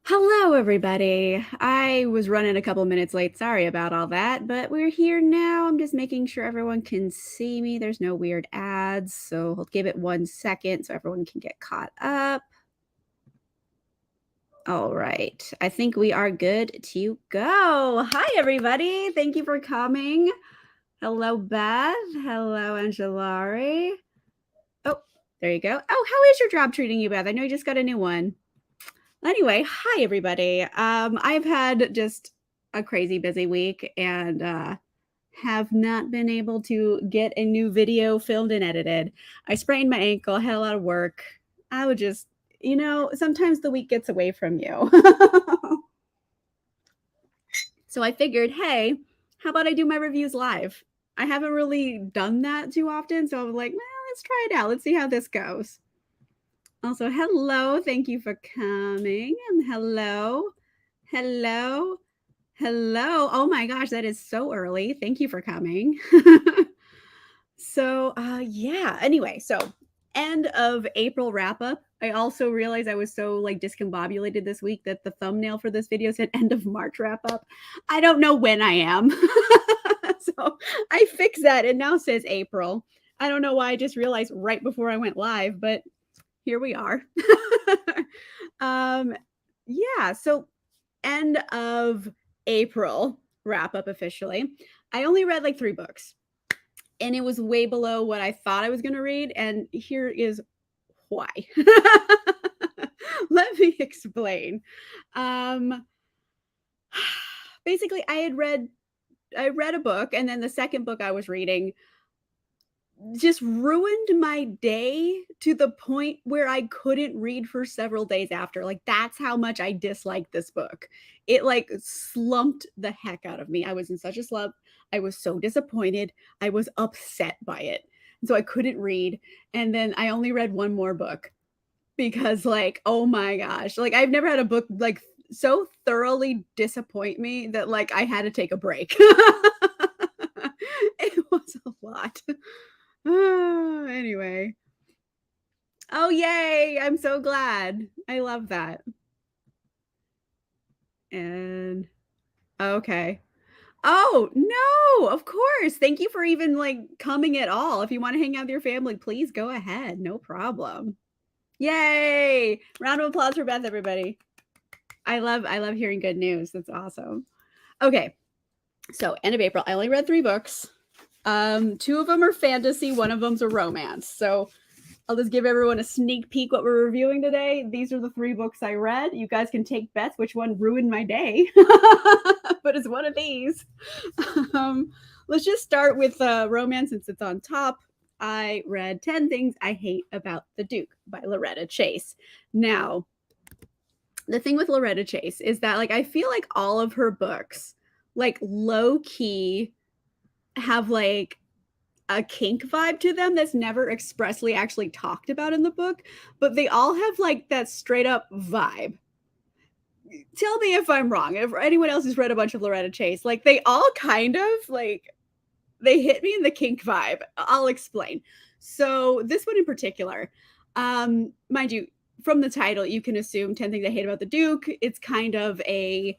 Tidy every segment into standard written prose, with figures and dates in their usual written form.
Hello, everybody. I was running a couple minutes late. Sorry about all that, but we're here now. I'm just making sure everyone can see me. There's no weird ads, so I'll give it 1 second so everyone can get caught up. All right. I think we are good to go. Hi, everybody. Thank you for coming. Hello, Beth. Hello, Angelari. Oh, there you go. Oh, how is your job treating you, Beth? I know you just got a new one. Anyway, hi everybody. I've had just a crazy busy week and have not been able to get a new video filmed and edited. I sprained my ankle, had a lot of work. I would just, sometimes the week gets away from you. So I figured, hey, how about I do my reviews live? I haven't really done that too often, so I was like, well, let's try it out. Let's see how this goes. Also, hello. Thank you for coming. And hello. Hello. Hello. Oh my gosh, that is so early. Thank you for coming. So, yeah. Anyway, so end of April wrap up. I also realized I was so like discombobulated this week that the thumbnail for this video said end of March wrap up. I don't know when I am. So I fixed that. It now says April. I don't know why I just realized right before I went live, but here we are. Yeah, so end of April wrap up officially. I only read like 3 books and it was way below what I thought I was going to read. And here is why. Let me explain. Um, Basically, I read a book, and then the second book I was reading just ruined my day to the point where I couldn't read for several days after. Like, that's how much I disliked this book. It like slumped the heck out of me. I was in such a slump. I was so disappointed. I was upset by it. And so I couldn't read. And then I only read one more book because, like, oh my gosh, like, I've never had a book like so thoroughly disappoint me that like I had to take a break. It was a lot. Anyway. Oh, yay. I'm so glad. I love that. And okay. Oh, no, of course. Thank you for even like coming at all. If you want to hang out with your family, please go ahead. No problem. Yay. Round of applause for Beth, everybody. I love hearing good news. That's awesome. Okay. So end of April. I only read 3 books. 2 of them are fantasy, one of them's a romance. So I'll just give everyone a sneak peek what we're reviewing today. These are the 3 books I read. You guys can take bets which one ruined my day, but it's one of these. Let's just start with romance since it's on top. I read 10 Things I Hate About the Duke by Loretta Chase. Now, the thing with Loretta Chase is that like I feel like all of her books like low key have like a kink vibe to them that's never expressly actually talked about in the book, but they all have like that straight up vibe. Tell me if I'm wrong. If anyone else has read a bunch of Loretta Chase, like they all kind of like they hit me in the kink vibe. I'll explain. So this one in particular, mind you, from the title, you can assume 10 Things I Hate About the Duke. It's kind of a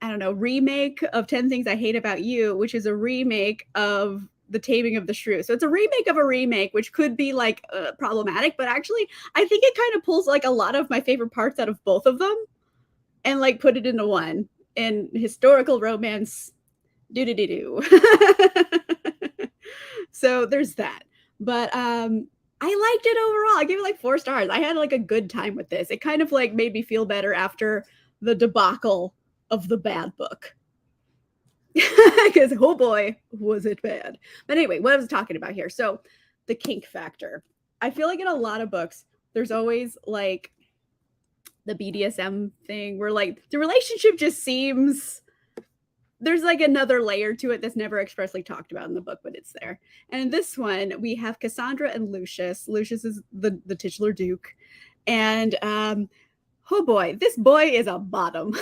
I don't know, remake of 10 Things I Hate About You, which is a remake of The Taming of the Shrew. So it's a remake of a remake, which could be like problematic, but actually, I think it kind of pulls like a lot of my favorite parts out of both of them and like put it into one. And historical romance, do do do do. So there's that. But I liked it overall. I gave it like 4 stars. I had like a good time with this. It kind of like made me feel better after the debacle of the bad book. Because oh boy, was it bad. But anyway, what I was talking about here. So the kink factor. I feel like in a lot of books, there's always like the BDSM thing where like the relationship just seems there's like another layer to it that's never expressly talked about in the book, but it's there. And in this one, we have Cassandra and Lucius. Lucius is the titular duke. And oh boy, this boy is a bottom.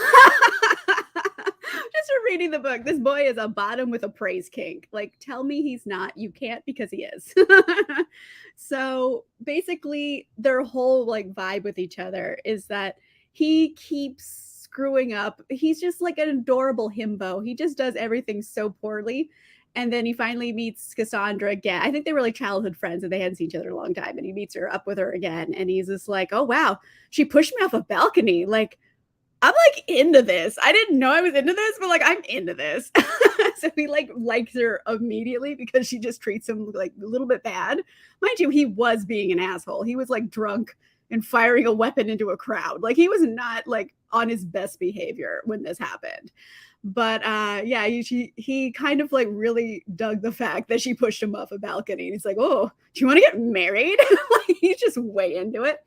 Just from reading the book, this boy is a bottom with a praise kink. Like, tell me he's not. You can't because he is. So basically, their whole like vibe with each other is that he keeps screwing up. He's just like an adorable himbo. He just does everything so poorly. And then he finally meets Cassandra again. I think they were like childhood friends and they hadn't seen each other in a long time. And he meets her up with her again. And he's just like, oh, wow, she pushed me off a balcony. Like, I'm like into this. I didn't know I was into this, but like I'm into this. So he like likes her immediately because she just treats him like a little bit bad. Mind you, he was being an asshole. He was like drunk and firing a weapon into a crowd. Like he was not like on his best behavior when this happened. But yeah, he kind of like really dug the fact that she pushed him off a balcony. And he's like, oh, do you want to get married? Like he's just way into it.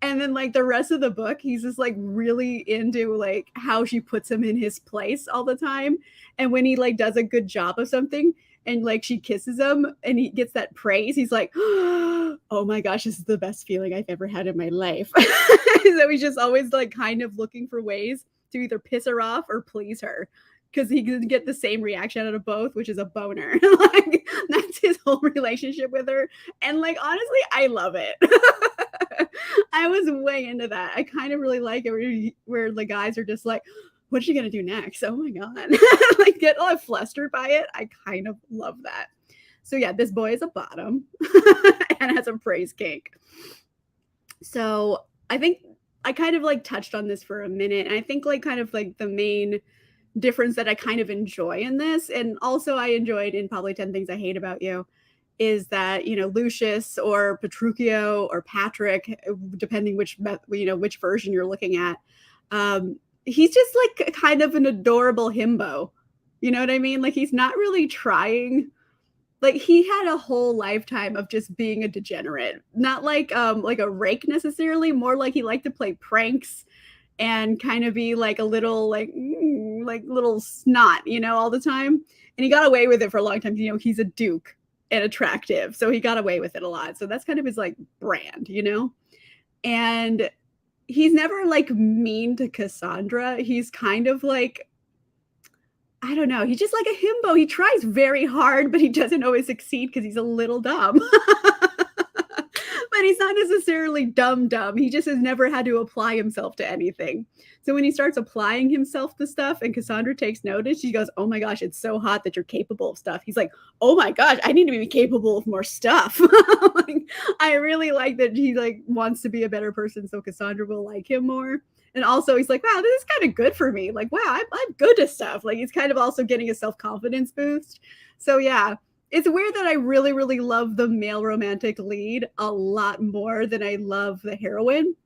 And then like the rest of the book, he's just like really into like how she puts him in his place all the time. And when he like does a good job of something and like she kisses him and he gets that praise, he's like, oh my gosh, this is the best feeling I've ever had in my life. So he's just always like kind of looking for ways to either piss her off or please her because he can get the same reaction out of both, which is a boner. Like that's his whole relationship with her. And like honestly, I love it. I was way into that. I kind of really like it where the guys are just like, what's she gonna do next? Oh my god. Like get all flustered by it. I kind of love that. So yeah, this boy is a bottom and has a praise kink. So I think I kind of like touched on this for a minute. And I think like kind of like the main difference that I kind of enjoy in this, and also I enjoyed in probably 10 Things I Hate About You, is that, you know, Lucius or Petruchio or Patrick, depending which, you know, which version you're looking at, he's just like kind of an adorable himbo. You know what I mean? Like he's not really trying. Like he had a whole lifetime of just being a degenerate, not like a rake necessarily, more like he liked to play pranks and kind of be like a little like little snot, you know, all the time. And he got away with it for a long time. You know, he's a duke and attractive, so he got away with it a lot. So that's kind of his like brand, you know. And he's never like mean to Cassandra. He's kind of like, I don't know, he's just like a himbo. He tries very hard, but he doesn't always succeed because he's a little dumb. But he's not necessarily dumb. He just has never had to apply himself to anything. So when he starts applying himself to stuff and Cassandra takes notice, she goes, oh my gosh, it's so hot that you're capable of stuff. He's like, oh my gosh, I need to be capable of more stuff. Like, I really like that he like wants to be a better person so Cassandra will like him more. And also he's like, wow, this is kind of good for me. Like, wow, I'm good at stuff. Like he's kind of also getting a self-confidence boost. So yeah, it's weird that I really, really love the male romantic lead a lot more than I love the heroine.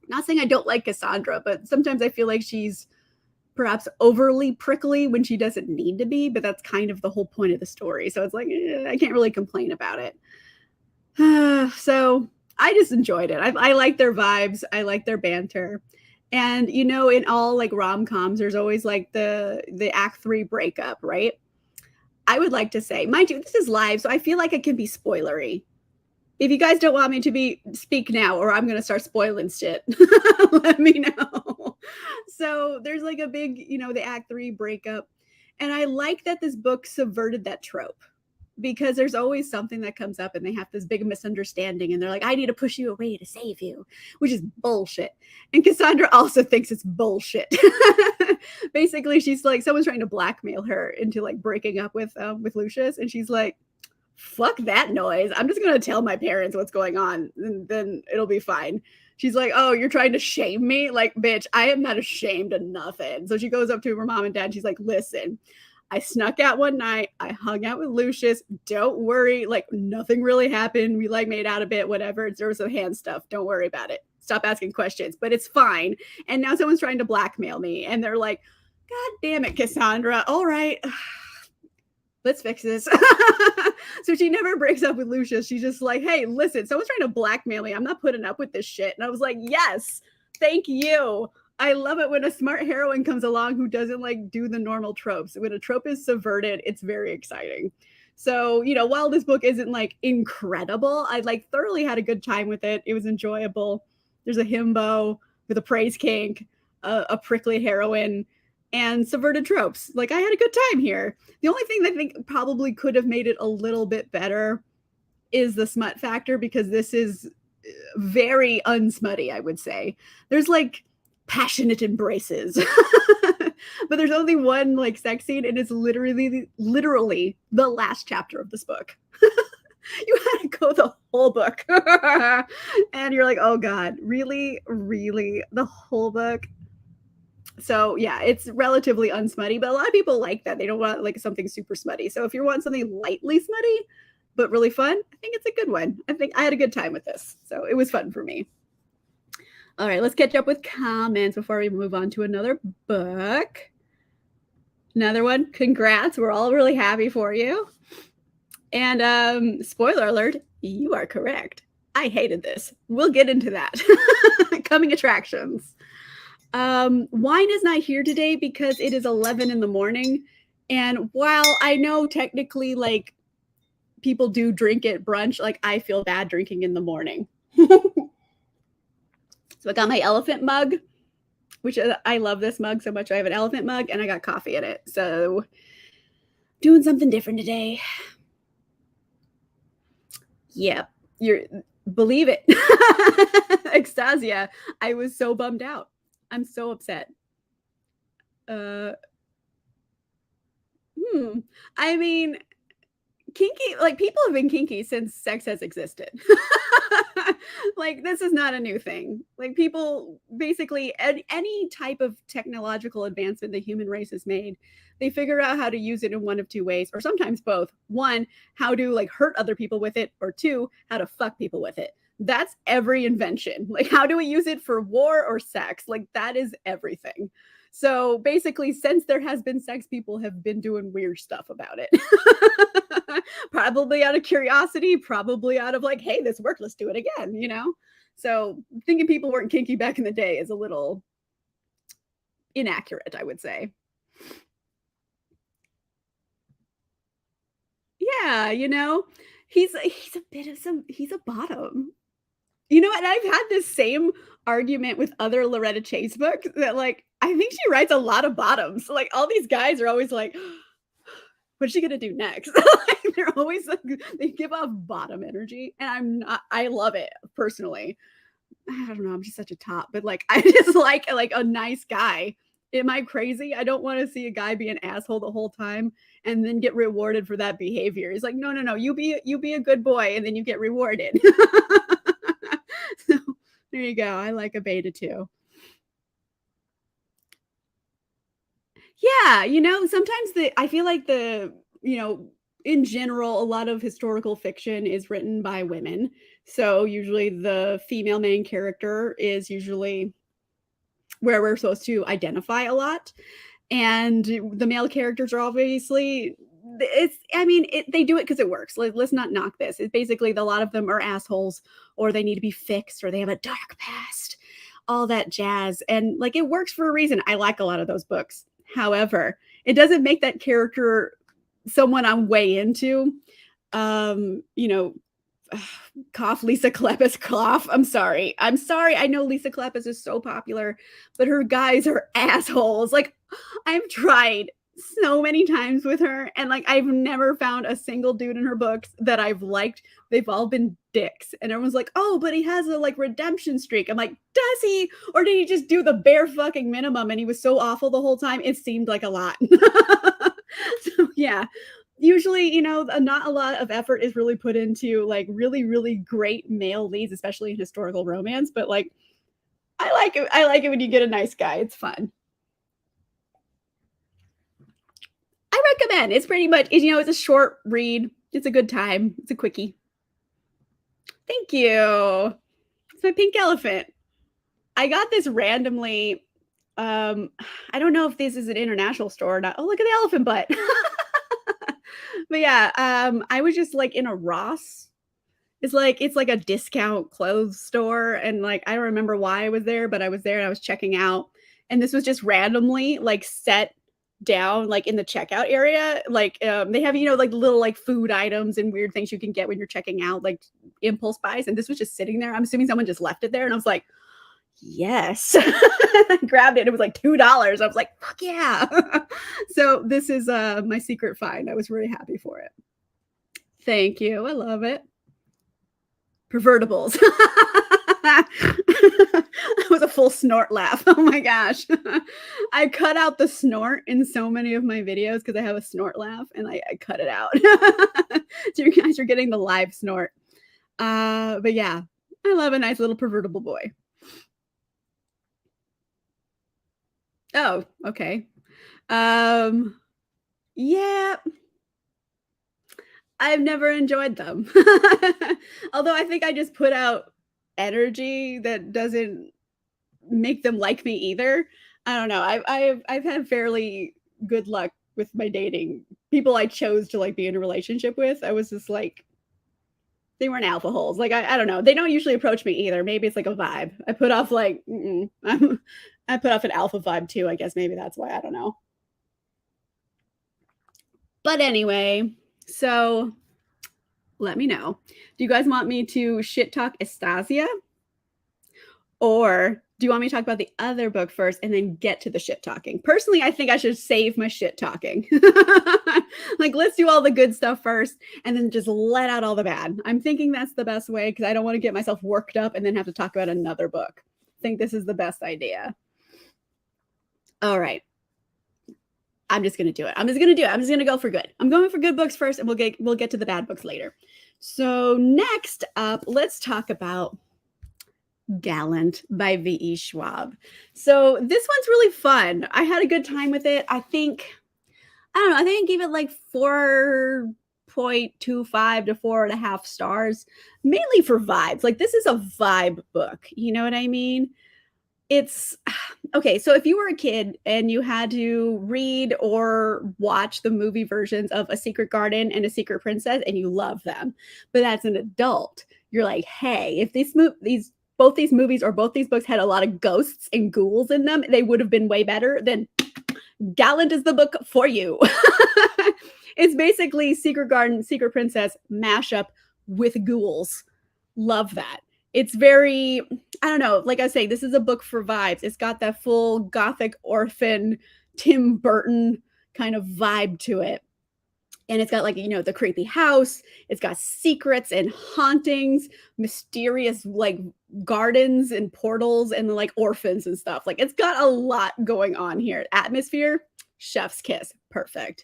Not saying I don't like Cassandra, but sometimes I feel like she's perhaps overly prickly when she doesn't need to be, but that's kind of the whole point of the story. So it's like, I can't really complain about it. So I just enjoyed it. I like their vibes. I like their banter. And, you know, in all like rom-coms, there's always like the act 3 breakup, right? I would like to say, mind you, this is live, so I feel like it can be spoilery. If you guys don't want me to speak now, or I'm going to start spoiling shit, let me know. So there's like a big, you know, the act 3 breakup. And I like that this book subverted that trope because there's always something that comes up and they have this big misunderstanding and they're like, I need to push you away to save you, which is bullshit. And Cassandra also thinks it's bullshit. Basically, she's like, someone's trying to blackmail her into like breaking up with Lucius. And she's like, fuck that noise. I'm just going to tell my parents what's going on and then it'll be fine. She's like, oh, you're trying to shame me? Like, bitch, I am not ashamed of nothing. So she goes up to her mom and dad. She's like, listen, I snuck out one night. I hung out with Lucius. Don't worry. Like nothing really happened. We like made out a bit, whatever. There was some hand stuff. Don't worry about it. Stop asking questions, but it's fine. And now someone's trying to blackmail me. And they're like, God damn it, Cassandra. All right. Let's fix this. So she never breaks up with Lucius. She's just like, hey, listen, someone's trying to blackmail me. I'm not putting up with this shit. And I was like, yes, thank you. I love it when a smart heroine comes along who doesn't like do the normal tropes. When a trope is subverted, it's very exciting. So, you know, while this book isn't like incredible, I like thoroughly had a good time with it. It was enjoyable. There's a himbo with a praise kink, a prickly heroine, and subverted tropes. Like I had a good time here. The only thing that I think probably could have made it a little bit better is the smut factor, because this is very unsmutty, I would say. There's like passionate embraces. But there's only one like sex scene, and it's literally the last chapter of this book. You had to go the whole book. And you're like, oh God, really? Really? The whole book? So yeah, it's relatively unsmutty, but a lot of people like that. They don't want like something super smutty. So if you want something lightly smutty, but really fun, I think it's a good one. I think I had a good time with this. So it was fun for me. All right, let's catch up with comments before we move on to another book. Another one. Congrats. We're all really happy for you. And spoiler alert, you are correct. I hated this. We'll get into that. Coming attractions. Wine is not here today because it is 11 in the morning. And while I know technically like people do drink at brunch, like I feel bad drinking in the morning. So I got my elephant mug, which I love this mug so much. I have an elephant mug and I got coffee in it. So doing something different today. Yep. Believe it. Ecstasia. I was so bummed out. I'm so upset. I mean, kinky, like people have been kinky since sex has existed. Like this is not a new thing. Like people basically any type of technological advancement the human race has made, they figure out how to use it in one of two ways, or sometimes both. One, how to like hurt other people with it, or two, how to fuck people with it. That's every invention. Like how do we use it for war or sex? Like that is everything. So basically, since there has been sex, people have been doing weird stuff about it. Probably out of curiosity, probably out of like, hey, this worked, let's do it again, you know? So thinking people weren't kinky back in the day is a little inaccurate, I would say. Yeah, you know, he's he's a bottom. You know, and I've had this same argument with other Loretta Chase books that like I think she writes a lot of bottoms. Like all these guys are always like, what's she gonna do next? Like, they're always like they give off bottom energy, and I love it personally. I don't know, I'm just such a top, but like I just like a nice guy. Am I crazy? I don't want to see a guy be an asshole the whole time and then get rewarded for that behavior. He's like, no, no, no, you be a good boy and then you get rewarded. So there you go. I like a beta too. Yeah, you know, sometimes I feel like you know, in general, a lot of historical fiction is written by women. So usually the female main character is usually where we're supposed to identify a lot. And the male characters are obviously they do it because it works. Let's not knock this. It's basically a lot of them are assholes, or they need to be fixed, or they have a dark past, all that jazz. And like it works for a reason. I like a lot of those books. However, it doesn't make that character someone I'm way into. You know, cough Lisa Kleypas cough. I'm sorry. I'm sorry. I know Lisa Kleypas is so popular, but her guys are assholes. Like I've tried so many times with her, and like I've never found a single dude in her books that I've liked. They've all been dicks, and everyone's like, oh, but he has a like redemption streak. I'm like, does he, or did he just do the bare fucking minimum and he was so awful the whole time? It seemed like a lot. So yeah, usually, you know, not a lot of effort is really put into like really really great male leads, especially in historical romance, but like I like it when you get a nice guy. It's fun. I recommend. It's pretty much, you know, it's a short read. It's a good time. It's a quickie. Thank you. It's my pink elephant. I got this randomly. I don't know if this is an international store or not. Oh, look at the elephant butt. But yeah, I was just like in a Ross. It's like a discount clothes store, and like I don't remember why I was there, but I was there and I was checking out, and this was just randomly like set down like in the checkout area. Like they have, you know, like little like food items and weird things you can get when you're checking out, like impulse buys, and this was just sitting there. I'm assuming someone just left it there, and I was like, yes. I grabbed it. It was like $2. I was like, fuck yeah. So this is my secret find. I was really happy for it. Thank you. I love it. Pervertibles. That was a full snort laugh. Oh my gosh. I cut out the snort in so many of my videos because I have a snort laugh and I cut it out. So you guys are getting the live snort. But yeah, I love a nice little pervertible boy. Oh, okay. Um, yeah, I've never enjoyed them. Although I think I just put out energy that doesn't make them like me either. I don't know. I've had fairly good luck with my dating. People I chose to like be in a relationship with, I was just like they weren't alpha holes. Like I don't know. They don't usually approach me either. Maybe it's like a vibe. I put off like I put off an alpha vibe too. I guess maybe that's why. I don't know. But anyway, so let me know. Do you guys want me to shit talk Estasia? Or do you want me to talk about the other book first and then get to the shit talking? Personally, I think I should save my shit talking. Like, let's do all the good stuff first and then just let out all the bad. I'm thinking that's the best way because I don't want to get myself worked up and then have to talk about another book. I think this is the best idea. All right. I'm just gonna do it. I'm just gonna do it. I'm just gonna go for good. I'm going for good books first, and we'll get to the bad books later. So next up, let's talk about Gallant by V.E. Schwab. So this one's really fun. I had a good time with it. I don't know, I think I gave it like 4.25 to 4.5 stars, mainly for vibes. Like this is a vibe book. You know what I mean? It's okay. So if you were a kid and you had to read or watch the movie versions of A Secret Garden and A Secret Princess and you love them, but as an adult, you're like, hey, if both these movies or both these books had a lot of ghosts and ghouls in them, they would have been way better. Then Gallant is the book for you. It's basically Secret Garden, Secret Princess mashup with ghouls. Love that. It's very, I don't know, like I say, this is a book for vibes. It's got that full gothic orphan Tim Burton kind of vibe to it. And it's got like, the creepy house. It's got secrets and hauntings, mysterious like gardens and portals and like orphans and stuff. Like it's got a lot going on here. Atmosphere, chef's kiss. Perfect.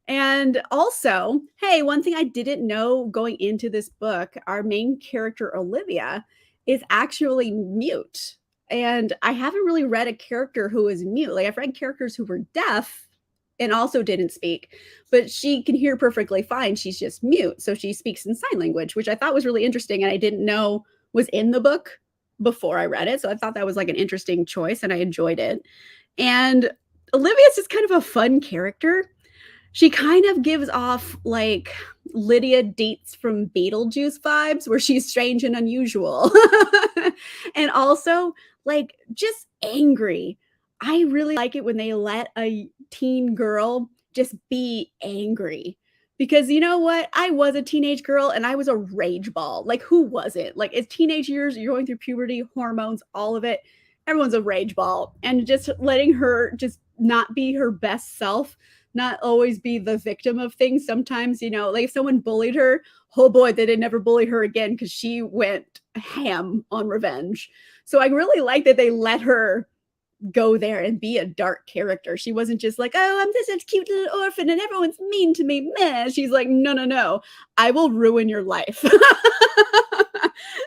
And also, hey, one thing I didn't know going into this book, our main character, Olivia, is actually mute. And I haven't really read a character who is mute. Like I've read characters who were deaf and also didn't speak, but she can hear perfectly fine. She's just mute. So she speaks in sign language, which I thought was really interesting. And I didn't know was in the book before I read it. So I thought that was like an interesting choice and I enjoyed it. And Olivia's just kind of a fun character. She kind of gives off like Lydia Dietz from Beetlejuice vibes, where she's strange and unusual. And also like just angry. I really like it when they let a teen girl just be angry. Because you know what? I was a teenage girl and I was a rage ball. Like, who wasn't? Like, it's teenage years, you're going through puberty, hormones, all of it. Everyone's a rage ball. And just letting her just not be her best self, not always be the victim of things. Sometimes, like if someone bullied her, oh boy, they didn't never bully her again because she went ham on revenge. So I really like that they let her go there and be a dark character. She wasn't just like, oh, I'm just a cute little orphan and everyone's mean to me. Meh. She's like, no, no, no. I will ruin your life.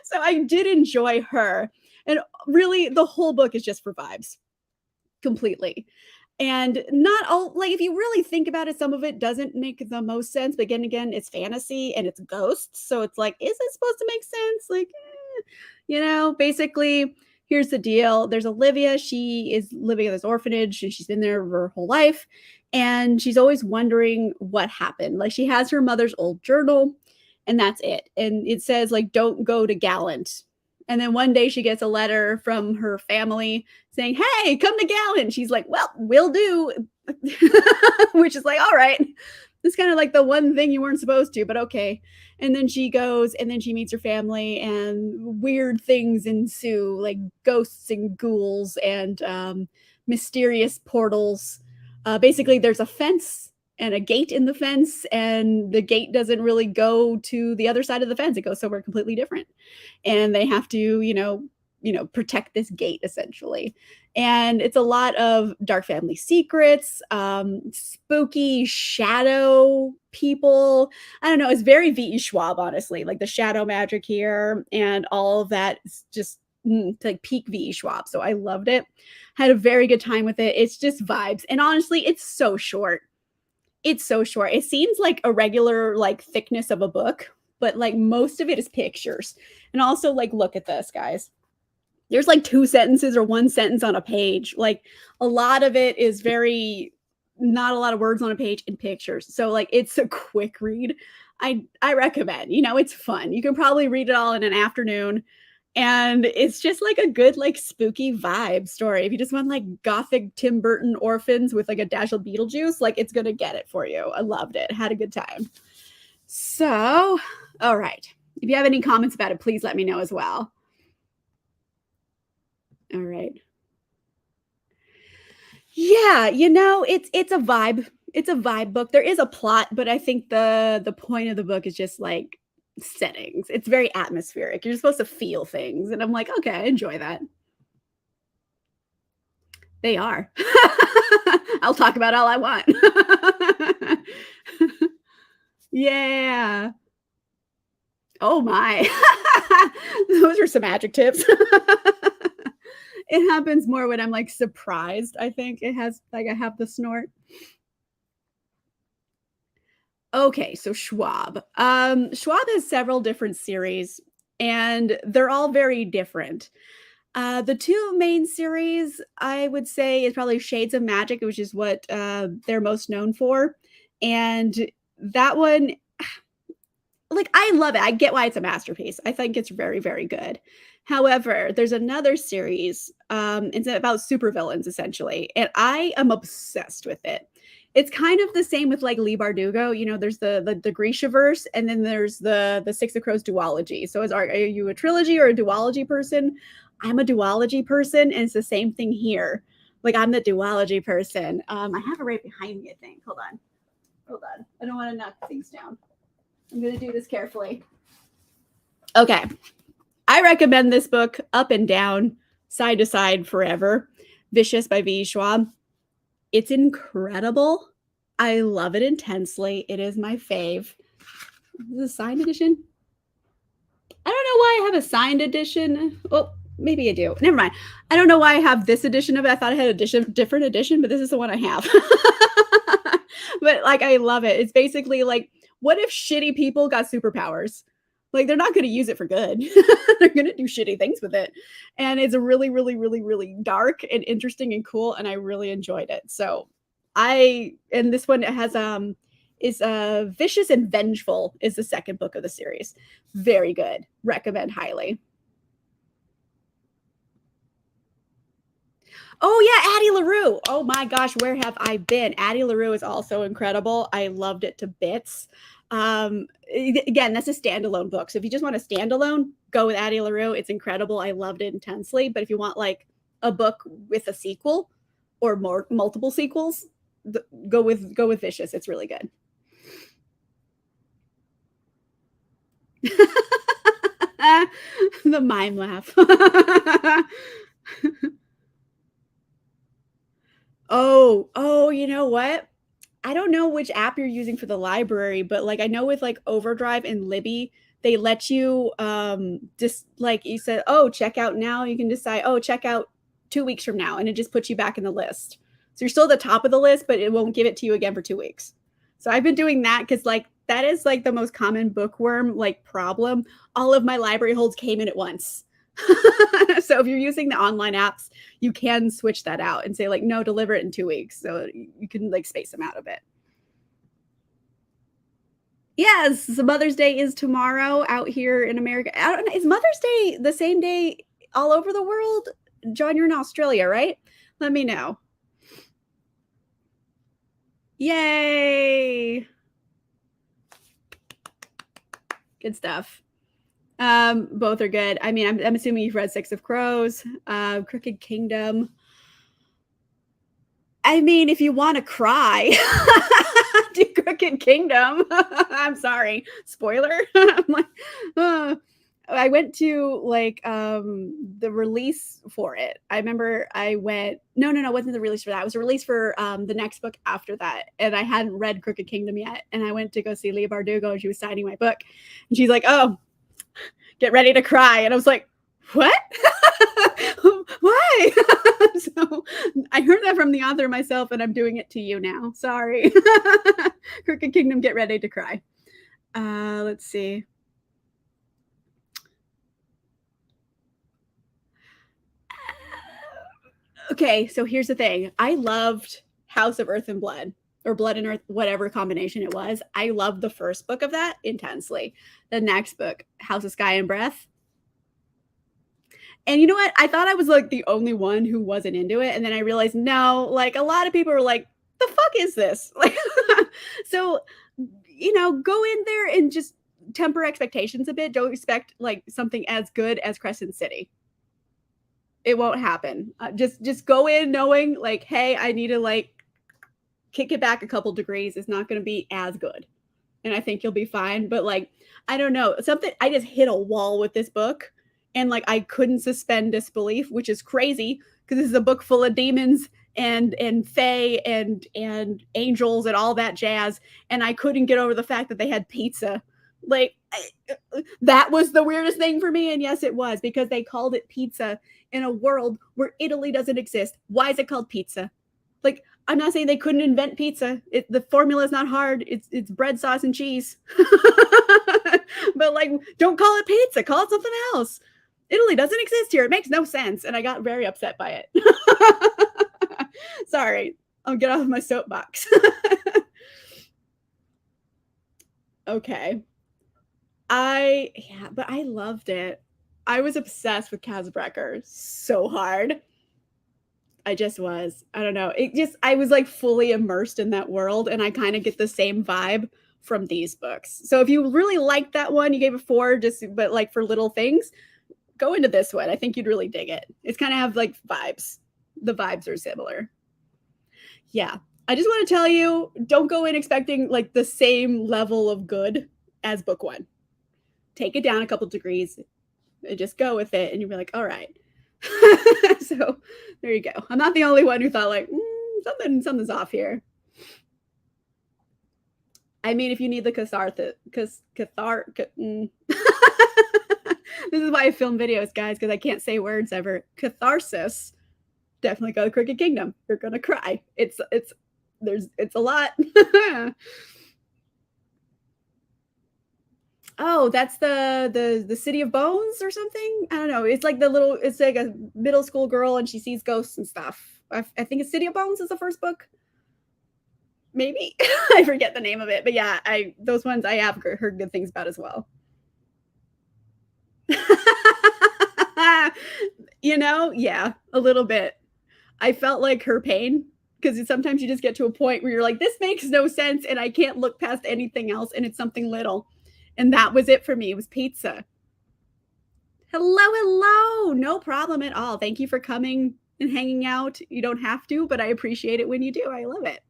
So I did enjoy her. And really, the whole book is just for vibes. Completely. And not all, like, if you really think about it, some of it doesn't make the most sense. But again, it's fantasy and it's ghosts. So it's like, is it supposed to make sense? Like, basically, here's the deal. There's Olivia. She is living in this orphanage and she's been there her whole life. And she's always wondering what happened. Like, she has her mother's old journal and that's it. And it says, like, don't go to Gallant. And then one day she gets a letter from her family saying, hey, come to Gallant. She's like, well, will do. Which is like, all right. It's kind of like the one thing you weren't supposed to, but okay. And then she goes and then she meets her family and weird things ensue, like ghosts and ghouls and mysterious portals. Basically, there's a fence and a gate in the fence, and the gate doesn't really go to the other side of the fence. It goes somewhere completely different. And they have to, protect this gate essentially. And it's a lot of dark family secrets, spooky shadow people. I don't know. It's very V.E. Schwab, honestly. Like the shadow magic here and all of that is just like peak V.E. Schwab. So I loved it. Had a very good time with it. It's just vibes. And honestly, it's so short. It's so short. It seems like a regular like thickness of a book, but like most of it is pictures. And also like look at this, guys. There's like two sentences or one sentence on a page. Like a lot of it is very not a lot of words on a page and pictures. So like it's a quick read. I recommend. It's fun. You can probably read it all in an afternoon and it's just like a good like spooky vibe story. If you just want like gothic Tim Burton orphans with like a dash of Beetlejuice, like it's going to get it for you. I loved it. Had a good time. So, all right. If you have any comments about it, please let me know as well. All right. Yeah, it's a vibe. It's a vibe book. There is a plot, but I think the point of the book is just like settings. It's very atmospheric. You're supposed to feel things, and I'm like, okay, I enjoy that. They are. I'll talk about all I want. Yeah. Oh my. Those are some adjectives. It happens more when I'm like surprised. I think it has like I have the snort. Okay, so Schwab. Schwab has several different series, and they're all very different. The two main series I would say is probably Shades of Magic, which is what they're most known for, and that one like I love it. I get why it's a masterpiece. I think it's very, very good. However, there's another series. It's about supervillains essentially, and I am obsessed with it. It's kind of the same with like Lee Bardugo. There's the Grishaverse, and then there's the Six of Crows duology. So, are you a trilogy or a duology person? I'm a duology person, and it's the same thing here. Like I'm the duology person. I have it right behind me. I think. Hold on. I don't want to knock things down. I'm going to do this carefully. Okay. I recommend this book up and down, side to side, forever. Vicious by V.E. Schwab. It's incredible. I love it intensely. It is my fave. Is this a signed edition? I don't know why I have a signed edition. Oh, maybe I do. Never mind. I don't know why I have this edition of it. I thought I had a different edition, but this is the one I have. But like, I love it. It's basically like, what if shitty people got superpowers? Like they're not going to use it for good. They're going to do shitty things with it. And it's really, really, really, really dark and interesting and cool. And I really enjoyed it. So and this one has, is Vicious and Vengeful is the second book of the series. Very good. Recommend highly. Oh yeah, Addie LaRue. Oh my gosh, where have I been? Addie LaRue is also incredible. I loved it to bits. Again, that's a standalone book. So if you just want a standalone, go with Addie LaRue. It's incredible. I loved it intensely. But if you want like a book with a sequel or multiple sequels, go with Vicious. It's really good. The mime laugh. Oh, you know what? I don't know which app you're using for the library, but like I know with like Overdrive and Libby, they let you just like you said, oh, check out now. You can decide, oh, check out 2 weeks from now, and it just puts you back in the list. So you're still at the top of the list, but it won't give it to you again for 2 weeks. So I've been doing that because like that is like the most common bookworm like problem. All of my library holds came in at once. So if you're using the online apps, you can switch that out and say like, no, deliver it in 2 weeks. So you can like space them out a bit. Yes, so Mother's Day is tomorrow out here in America. I don't know, is Mother's Day the same day all over the world? John, you're in Australia, right? Let me know. Yay. Good stuff. Both are good. I mean, I'm assuming you've read Six of Crows, Crooked Kingdom. I mean, if you want to cry, do Crooked Kingdom. I'm sorry, spoiler. I'm like, I went to like the release for it. I remember I went no, it wasn't the release for that. It was a release for the next book after that. And I hadn't read Crooked Kingdom yet. And I went to go see Leah Bardugo and she was signing my book. And she's like, "Oh, get ready to cry." And I was like, "What?" Why? So I heard that from the author myself, and I'm doing it to you now. Sorry. Crooked Kingdom, get ready to cry. Let's see. Okay, so here's the thing. I loved House of Earth and Blood, or Blood and Earth, whatever combination it was. I loved the first book of that intensely. The next book, House of Sky and Breath. And you know what? I thought I was like the only one who wasn't into it. And then I realized, no, like a lot of people were like, the fuck is this? Like, so, go in there and just temper expectations a bit. Don't expect like something as good as Crescent City. It won't happen. Just go in knowing like, hey, I need to like kick it back a couple degrees. It's not going to be as good, and I think you'll be fine. But like, I don't know, something. I just hit a wall with this book, and like I couldn't suspend disbelief, which is crazy because this is a book full of demons and fae and angels and all that jazz, and I couldn't get over the fact that they had pizza. Like that was the weirdest thing for me, and yes, it was because they called it pizza in a world where Italy doesn't exist. Why is it called pizza? Like, I'm not saying they couldn't invent pizza. The formula is not hard. It's bread, sauce, and cheese. But like, don't call it pizza. Call it something else. Italy doesn't exist here. It makes no sense, and I got very upset by it. Sorry, I'll get off my soapbox. Okay. But I loved it. I was obsessed with Kazbrecker so hard. I just was. I don't know. I was like fully immersed in that world, and I kind of get the same vibe from these books. So if you really liked that one, you gave it 4, but like for little things, go into this one. I think you'd really dig it. It's kind of have like vibes. The vibes are similar. Yeah. I just want to tell you, don't go in expecting like the same level of good as book 1. Take it down a couple degrees and just go with it, and you'll be like, all right. So there you go. I'm not the only one who thought like something's off here. I mean, if you need the catharsis, this is why I film videos, guys, because I can't say words ever. Catharsis. Definitely go to Crooked Kingdom. You're gonna cry. It's a lot. Oh, that's the City of Bones or something? I don't know. It's like it's like a middle school girl and she sees ghosts and stuff. I think it's City of Bones is the first book. Maybe. I forget the name of it. But yeah, those ones I have heard good things about as well. Yeah, a little bit. I felt like her pain because sometimes you just get to a point where you're like, this makes no sense and I can't look past anything else and it's something little. And that was it for me. It was pizza. Hello. No problem at all. Thank you for coming and hanging out. You don't have to, but I appreciate it when you do. I love it.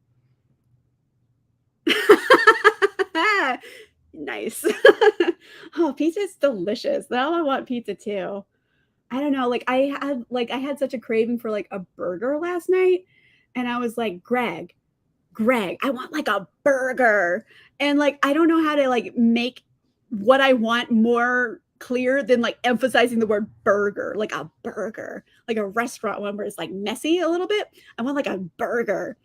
Nice. Oh, pizza is delicious. Now I want pizza too. I don't know. Like I had such a craving for like a burger last night, and I was like, Greg, I want like a burger. And like I don't know how to like make what I want more clear than like emphasizing the word burger, like a burger, like a restaurant one where it's like messy a little bit. I want like a burger.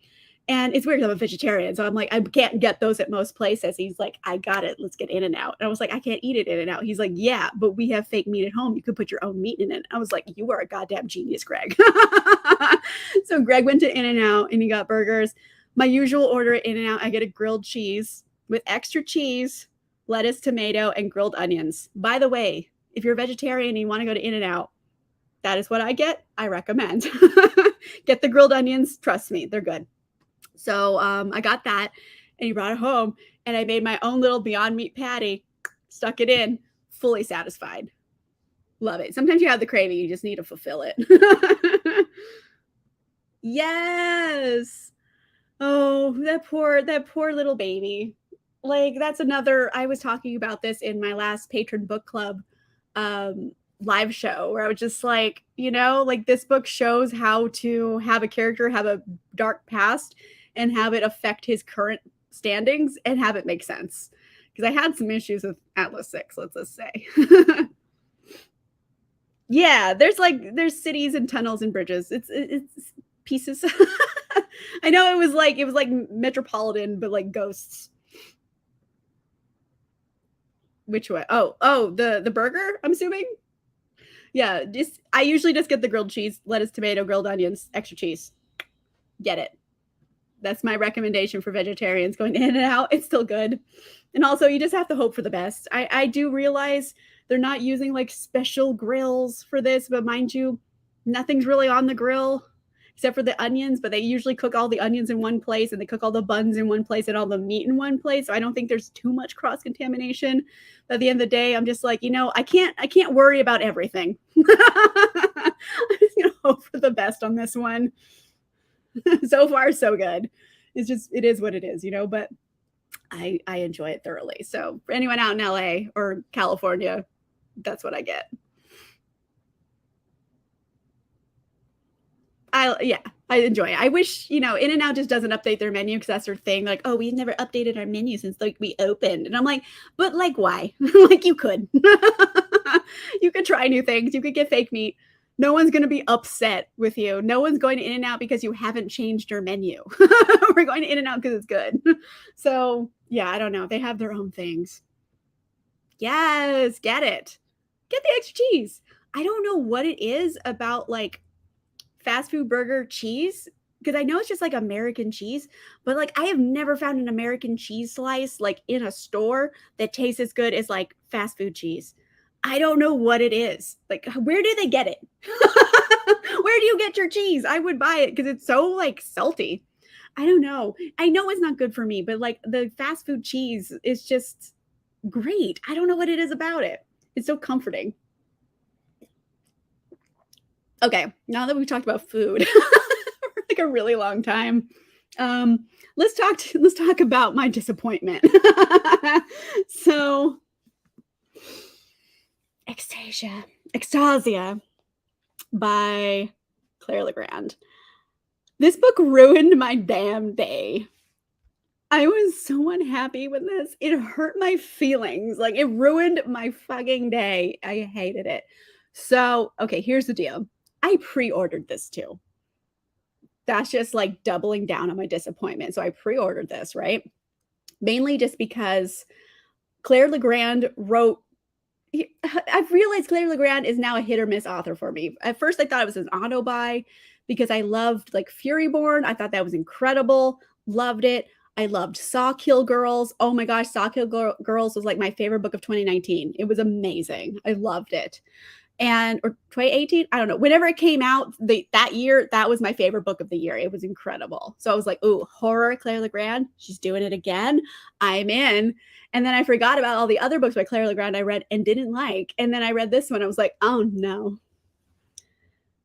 And it's weird because I'm a vegetarian. So I'm like, I can't get those at most places. He's like, I got it. Let's get In-N-Out. And I was like, I can't eat it In-N-Out. He's like, yeah, but we have fake meat at home. You could put your own meat in it. I was like, you are a goddamn genius, Greg. So Greg went to In-N-Out and he got burgers. My usual order at In-N-Out, I get a grilled cheese with extra cheese, lettuce, tomato, and grilled onions. By the way, if you're a vegetarian and you want to go to In-N-Out, that is what I get. I recommend. Get the grilled onions. Trust me, they're good. So I got that and he brought it home and I made my own little Beyond Meat patty, stuck it in, fully satisfied. Love it. Sometimes you have the craving, you just need to fulfill it. Yes. Oh, that poor little baby. Like that's another, I was talking about this in my last patron book club live show where I was just like, like this book shows how to have a character have a dark past and have it affect his current standings and have it make sense. Because I had some issues with Atlas 6, let's just say. Yeah, there's cities and tunnels and bridges. It's pieces. I know it was like Metropolitan, but like ghosts. Which way? Oh, the burger, I'm assuming? Yeah, just I usually just get the grilled cheese, lettuce, tomato, grilled onions, extra cheese. Get it. That's my recommendation for vegetarians going in and out. It's still good. And also, you just have to hope for the best. I do realize they're not using like special grills for this, but mind you, nothing's really on the grill except for the onions, but they usually cook all the onions in one place and they cook all the buns in one place and all the meat in one place. So I don't think there's too much cross contamination. But at the end of the day, I'm just like, I can't worry about everything. I'm just gonna hope for the best on this one. So far, so good. It is what it is, but I enjoy it thoroughly. So for anyone out in LA or California, that's what I get. Yeah, I enjoy it. I wish, In-N-Out just doesn't update their menu because that's their thing. Like, oh, we've never updated our menu since like we opened. And I'm like, but like why? Like you could. You could try new things. You could get fake meat. No one's going to be upset with you. No one's going to In-N-Out because you haven't changed your menu. We're going to In-N-Out because it's good. So, yeah, I don't know. They have their own things. Yes, get it. Get the extra cheese. I don't know what it is about like fast food burger cheese because I know it's just like American cheese, but like I have never found an American cheese slice like in a store that tastes as good as like fast food cheese. I don't know what it is. Like, where do they get it? Where do you get your cheese? I would buy it because it's so like salty. I don't know. I know it's not good for me, but like the fast food cheese is just great. I don't know what it is about it. It's so comforting. Okay, now that we've talked about food for like a really long time, let's talk about my disappointment. So, Ecstasia by Claire Legrand. This book ruined my damn day. I was so unhappy with this. It hurt my feelings. Like it ruined my fucking day. I hated it. So, okay, here's the deal. I pre-ordered this too. That's just like doubling down on my disappointment. So I pre-ordered this, right? Mainly just because Claire Legrand wrote I've realized Claire Legrand is now a hit or miss author for me. At first I thought it was an auto buy because I loved like Furyborn. I thought that was incredible. Loved it. I loved Sawkill Girls. Oh my gosh, Sawkill Girls was like my favorite book of 2019. It was amazing. I loved it. And or 2018, I don't know. Whenever it came out that year, that was my favorite book of the year. It was incredible. So I was like, ooh, horror, Claire Legrand. She's doing it again. I'm in. And then I forgot about all the other books by Claire Legrand I read and didn't like. And then I read this one. I was like, oh no.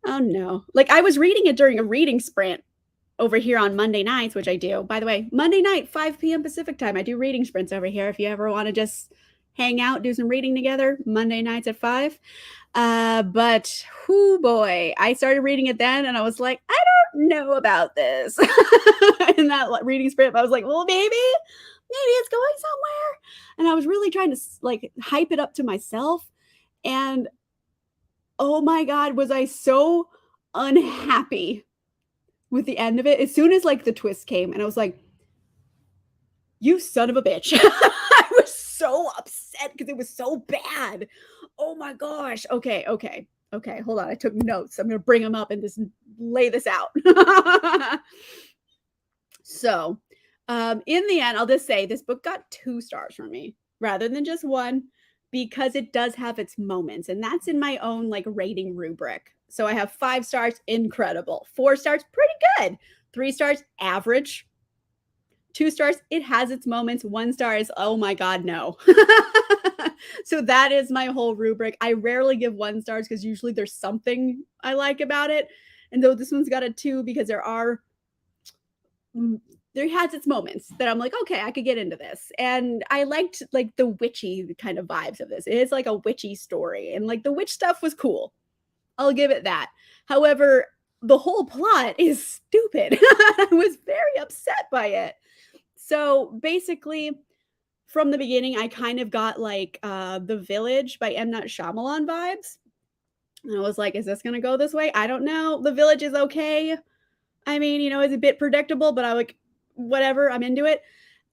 Oh no. Like I was reading it during a reading sprint over here on Monday nights, which I do. By the way, Monday night, 5 p.m. Pacific time. I do reading sprints over here. If you ever want to just hang out, do some reading together, Monday nights at 5. But whoo boy, I started reading it then and I was like, I don't know about this. In that reading sprint, I was like, well, maybe it's going somewhere. And I was really trying to like hype it up to myself. And oh my God, was I so unhappy with the end of it. As soon as like the twist came and I was like, you son of a bitch. I was so upset because it was so bad. Oh my gosh. Okay. Hold on. I took notes. I'm going to bring them up and just lay this out. So, in the end, I'll just say this book got 2 stars from me rather than just 1 because it does have its moments. And that's in my own like rating rubric. So I have 5 stars, incredible. 4 stars, pretty good. 3 stars, average. 2 stars, it has its moments. 1 star is, oh my God, no. So that is my whole rubric. I rarely give 1 stars because usually there's something I like about it. And though this one's got a 2 because there are there has its moments that I'm like, okay, I could get into this. And I liked like the witchy kind of vibes of this. It is like a witchy story, and like the witch stuff was cool. I'll give it that. However, the whole plot is stupid. I was very upset by it. So basically, from the beginning, I kind of got like The Village by M. Night Shyamalan vibes. And I was like, is this gonna go this way? I don't know. The Village is okay. I mean, it's a bit predictable, but I like whatever, I'm into it.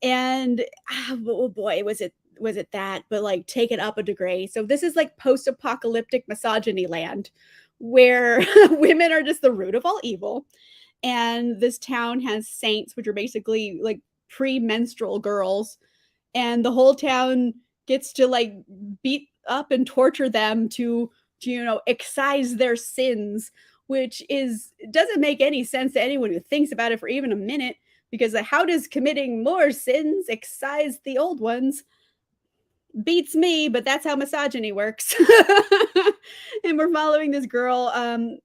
And oh boy, was it that, but like take it up a degree. So this is like post-apocalyptic misogyny land where women are just the root of all evil. And this town has saints, which are basically like premenstrual girls, and the whole town gets to like beat up and torture them to excise their sins, which is doesn't make any sense to anyone who thinks about it for even a minute, because how does committing more sins excise the old ones? Beats me, but that's how misogyny works. And we're following this girl.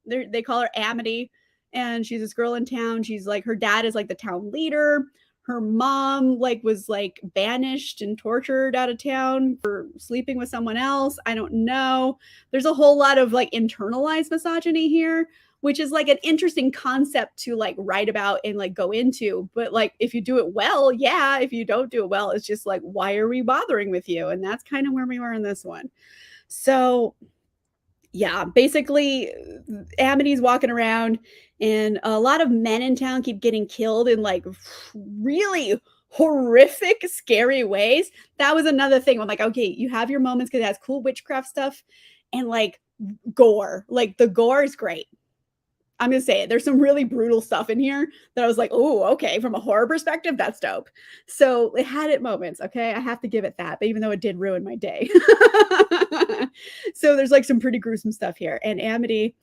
They call her Amity, and she's this girl in town. She's like, her dad is like the town leader. Her mom like was like banished and tortured out of town for sleeping with someone else. I don't know. There's a whole lot of like internalized misogyny here, which is like an interesting concept to like write about and like go into. But like if you do it well, yeah. If you don't do it well, it's just like, why are we bothering with you? And that's kind of where we were in this one. So yeah, basically, Amity's walking around, and a lot of men in town keep getting killed in like really horrific, scary ways. That was another thing. I'm like, okay, you have your moments because it has cool witchcraft stuff and like gore. Like the gore is great. I'm gonna say it. There's some really brutal stuff in here that I was like, oh, okay, from a horror perspective, that's dope. So it had it moments, okay? I have to give it that, but even though it did ruin my day. So there's like some pretty gruesome stuff here. And Amity,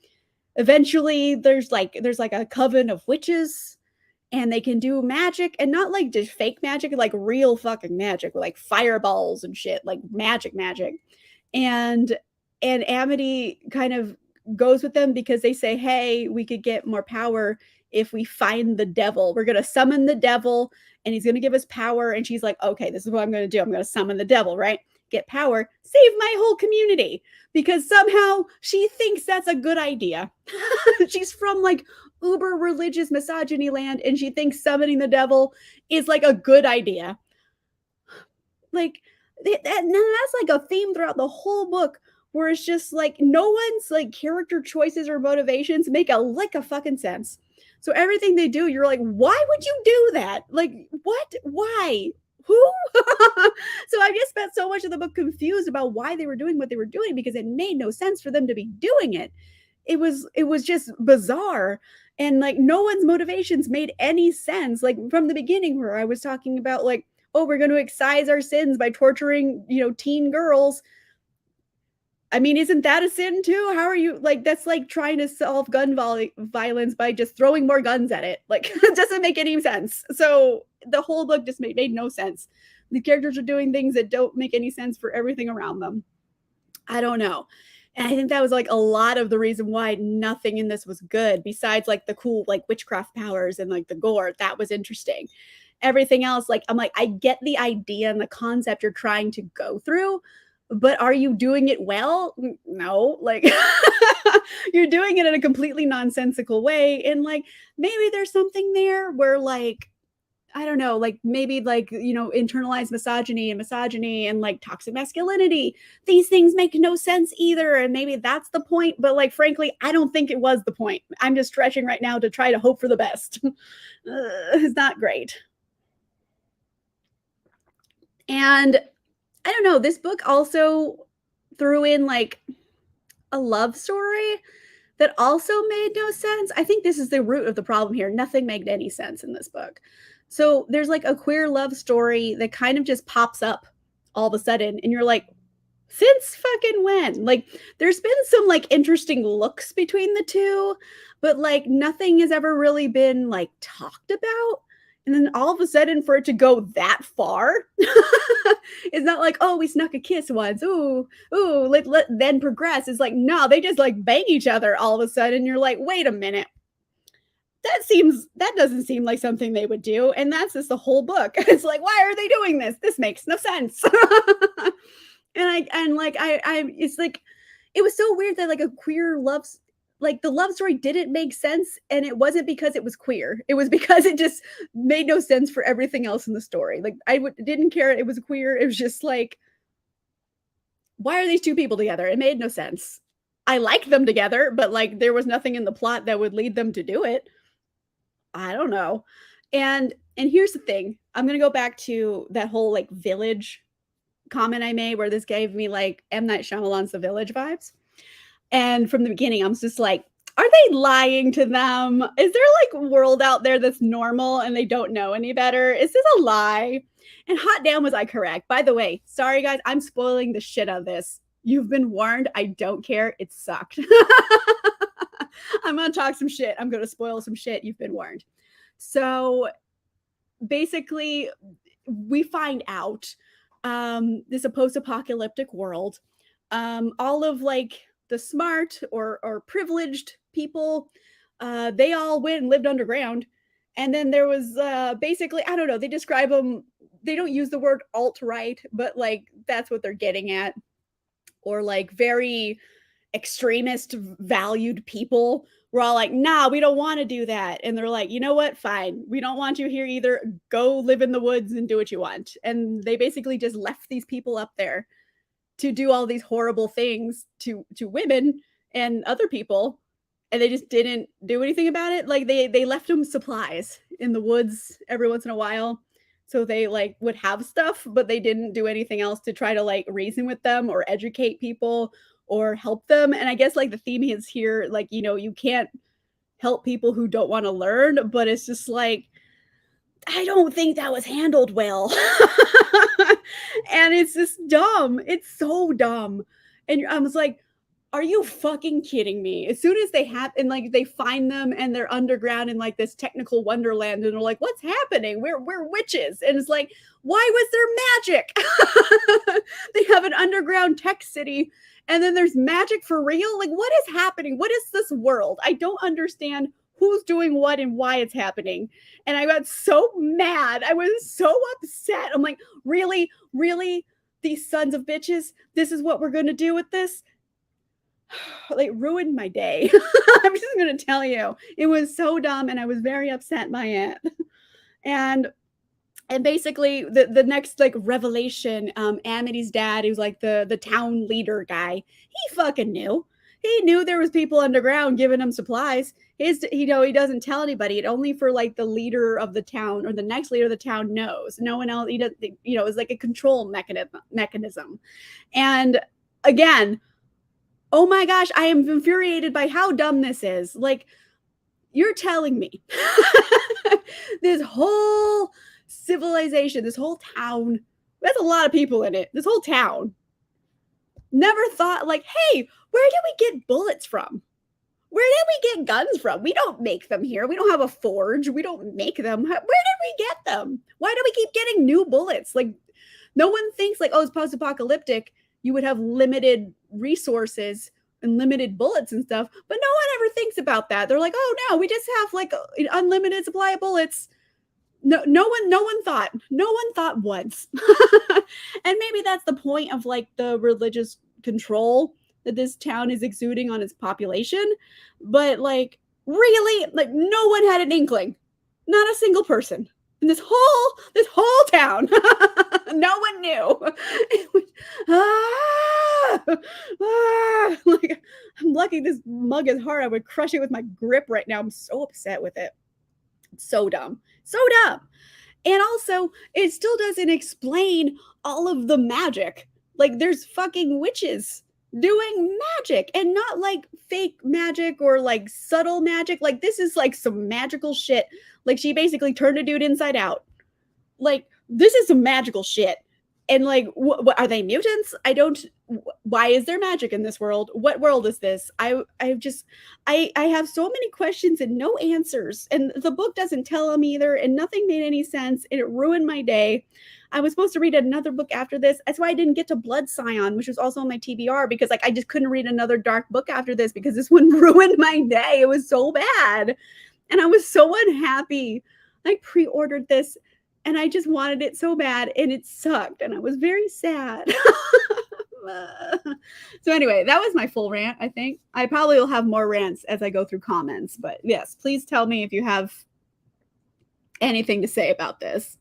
eventually there's like a coven of witches, and they can do magic, and not like just fake magic, like real fucking magic with like fireballs and shit, like magic. And Amity kind of goes with them because they say, hey, we could get more power if we find the devil. We're going to summon the devil, and he's going to give us power. And she's like, okay, this is what I'm going to do. I'm going to summon the devil, right? Get power, save my whole community, because somehow she thinks that's a good idea. She's from like uber religious misogyny land, and she thinks summoning the devil is like a good idea. Like that's like a theme throughout the whole book, where it's just like no one's like character choices or motivations make a lick of fucking sense. So everything they do, you're like, why would you do that? Like, what? Why? Who? So I just spent so much of the book confused about why they were doing what they were doing, because it made no sense for them to be doing it. It was just bizarre, and like no one's motivations made any sense. Like from the beginning, where I was talking about like, oh, we're going to excise our sins by torturing, teen girls. I mean, isn't that a sin too? How are you like, that's like trying to solve gun violence by just throwing more guns at it. Like, it doesn't make any sense. So the whole book just made no sense. The characters are doing things that don't make any sense for everything around them. I don't know. And I think that was like a lot of the reason why nothing in this was good, besides like the cool like witchcraft powers and like the gore. That was interesting. Everything else, like I'm like, I get the idea and the concept you're trying to go through, but are you doing it well? No, like you're doing it in a completely nonsensical way. And like maybe there's something there where like, I don't know, like maybe like, internalized misogyny and like toxic masculinity. These things make no sense either. And maybe that's the point. But like, frankly, I don't think it was the point. I'm just stretching right now to try to hope for the best. It's not great. And I don't know, this book also threw in like a love story that also made no sense. I think this is the root of the problem here. Nothing made any sense in this book. So there's like a queer love story that kind of just pops up all of a sudden, and you're like, since fucking when? Like, there's been some like interesting looks between the two, but like nothing has ever really been like talked about. And then all of a sudden, for it to go that far, it's not like, oh, we snuck a kiss once. Ooh, let then progress. It's like, no, they just like bang each other all of a sudden. You're like, wait a minute. that doesn't seem like something they would do, and that's just the whole book. It's like, why are they doing this? This makes no sense. And it's like it was so weird that like a queer loves like the love story didn't make sense, and it wasn't because it was queer. It was because it just made no sense for everything else in the story. Like didn't care it was queer. It was just like, why are these two people together? It made no sense. I like them together, but like there was nothing in the plot that would lead them to do it. I don't know. And here's the thing. I'm gonna go back to that whole like village comment I made where this gave me like M. Night Shyamalan's The Village vibes. And from the beginning, I was just like, are they lying to them? Is there like a world out there that's normal and they don't know any better? Is this a lie? And hot damn was I correct. By the way, sorry guys, I'm spoiling the shit out of this. You've been warned. I don't care. It sucked. I'm gonna talk some shit. I'm gonna spoil some shit. You've been warned. So basically, we find out this a post-apocalyptic world. All of like the smart or privileged people, they all went and lived underground. And then there was basically, I don't know, they describe them, they don't use the word alt-right, but like that's what they're getting at. Or like very extremist valued people were all like, nah, we don't want to do that. And they're like, you know what? Fine. We don't want you here either. Go live in the woods and do what you want. And they basically just left these people up there to do all these horrible things to women and other people. And they just didn't do anything about it. Like they left them supplies in the woods every once in a while. So they like would have stuff, but they didn't do anything else to try to like reason with them or educate people or help them. And I guess like the theme is here, like, you know, you can't help people who don't want to learn, but it's just like, I don't think that was handled well. And it's just dumb. It's so dumb. And I was like, are you fucking kidding me? As soon as they have and like they find them and they're underground in like this technical wonderland and they're like, what's happening? We're witches. And it's like, why was there magic? They have an underground tech city and then there's magic for real. Like, what is happening? What is this world? I don't understand who's doing what and why it's happening. And I got so mad. I was so upset. I'm like, really? Really? These sons of bitches? This is what we're going to do with this? Like ruined my day. I'm just going to tell you. It was so dumb and I was very upset by it. And basically the next like revelation, Amity's dad, who's like the town leader guy, he fucking knew. He knew there was people underground giving him supplies. He doesn't tell anybody. It only for like the leader of the town or the next leader of the town knows. No one else. He doesn't. It's like a control mechanism. And again, oh my gosh, I am infuriated by how dumb this is. Like, you're telling me this whole civilization, this whole town, there's a lot of people in it. This whole town never thought like, hey, where did we get bullets from? Where did we get guns from? We don't make them here. We don't have a forge. We don't make them. Where did we get them? Why do we keep getting new bullets? Like, no one thinks like, oh, it's post-apocalyptic. You would have limited resources and limited bullets and stuff, but no one ever thinks about that. They're like, oh no, we just have like an unlimited supply of bullets. No one thought once. And maybe that's the point of like the religious control that this town is exuding on its population. But like, really, like no one had an inkling. Not a single person in this whole town. No one knew. It was, like, I'm lucky this mug is hard. I would crush it with my grip right now. I'm so upset with it. It's so dumb. So dumb. And also, it still doesn't explain all of the magic. Like, there's fucking witches doing magic and not like fake magic or like subtle magic. Like, this is like some magical shit. Like, she basically turned a dude inside out. Like, this is some magical shit. And like, what are they mutants? Why is there magic in this world? What world is this? I have so many questions and no answers. And the book doesn't tell them either. And nothing made any sense. And it ruined my day. I was supposed to read another book after this. That's why I didn't get to Blood Scion, which was also on my TBR, because like I just couldn't read another dark book after this because this one ruined my day. It was so bad. and I was so unhappy. I pre-ordered this and I just wanted it so bad and it sucked and I was very sad. So anyway, that was my full rant, I think. I probably will have more rants as I go through comments, but yes, please tell me if you have anything to say about this.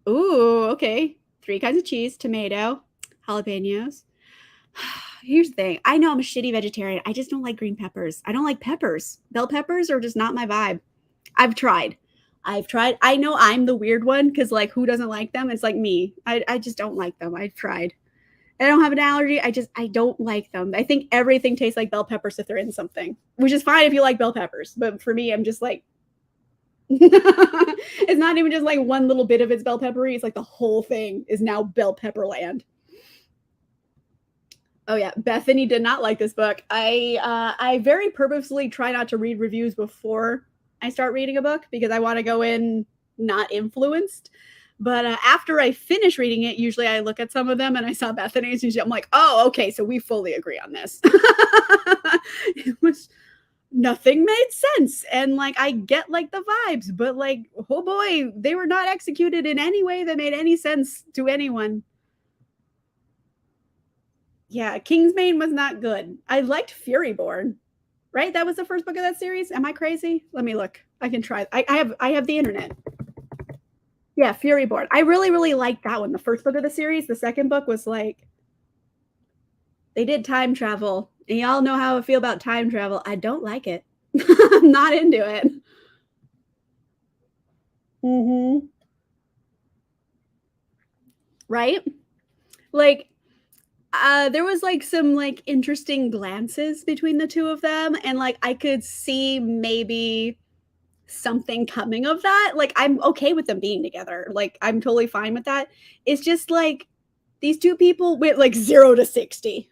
Ooh, okay. 3 kinds of cheese, tomato, jalapenos. Here's the thing. I know I'm a shitty vegetarian. I just don't like green peppers. I don't like peppers. Bell peppers are just not my vibe. I've tried. I've tried. I know I'm the weird one because, like, who doesn't like them? It's like me. I just don't like them. I've tried. I don't have an allergy. I don't like them. I think everything tastes like bell peppers if they're in something, which is fine if you like bell peppers. But for me, I'm just like, it's not even just like one little bit of it's bell peppery. It's like the whole thing is now bell pepper land. Oh yeah, Bethany did not like this book. I very purposely try not to read reviews before I start reading a book because I want to go in not influenced. But after I finish reading it, usually I look at some of them and I saw Bethany's and I'm like, oh, okay, so we fully agree on this. It was nothing made sense. And like I get like the vibes, but like, oh boy, they were not executed in any way that made any sense to anyone. Yeah, Kingsbane was not good. I liked Furyborn, right? That was the first book of that series. Am I crazy? Let me look. I can try. I have the internet. Yeah, Furyborn. I really, really liked that one. The first book of the series. The second book was like they did time travel. And y'all know how I feel about time travel. I don't like it. I'm not into it. Mm-hmm. Right? Like there was like some like interesting glances between the two of them and like I could see maybe something coming of that. Like I'm okay with them being together. Like I'm totally fine with that. It's just like these two people went like 0 to 60.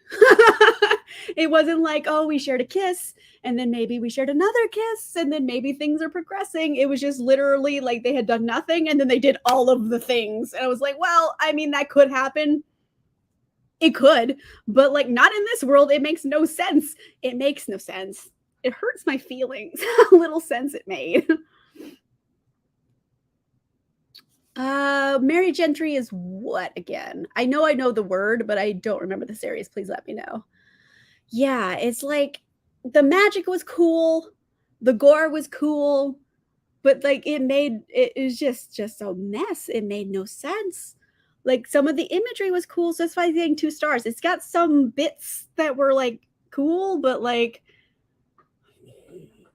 It wasn't like, oh, we shared a kiss and then maybe we shared another kiss and then maybe things are progressing. It was just literally like they had done nothing and then they did all of the things. And I was like, well, I mean, that could happen. It could, but like not in this world. It makes no sense. It makes no sense. It hurts my feelings. How little sense it made. Mary Gentry is what again? I know the word, but I don't remember the series. Please let me know. Yeah, it's like the magic was cool, the gore was cool, but like it was just a mess. It made no sense. Like some of the imagery was cool, so that's why I'm getting 2 stars. It's got some bits that were like cool, but like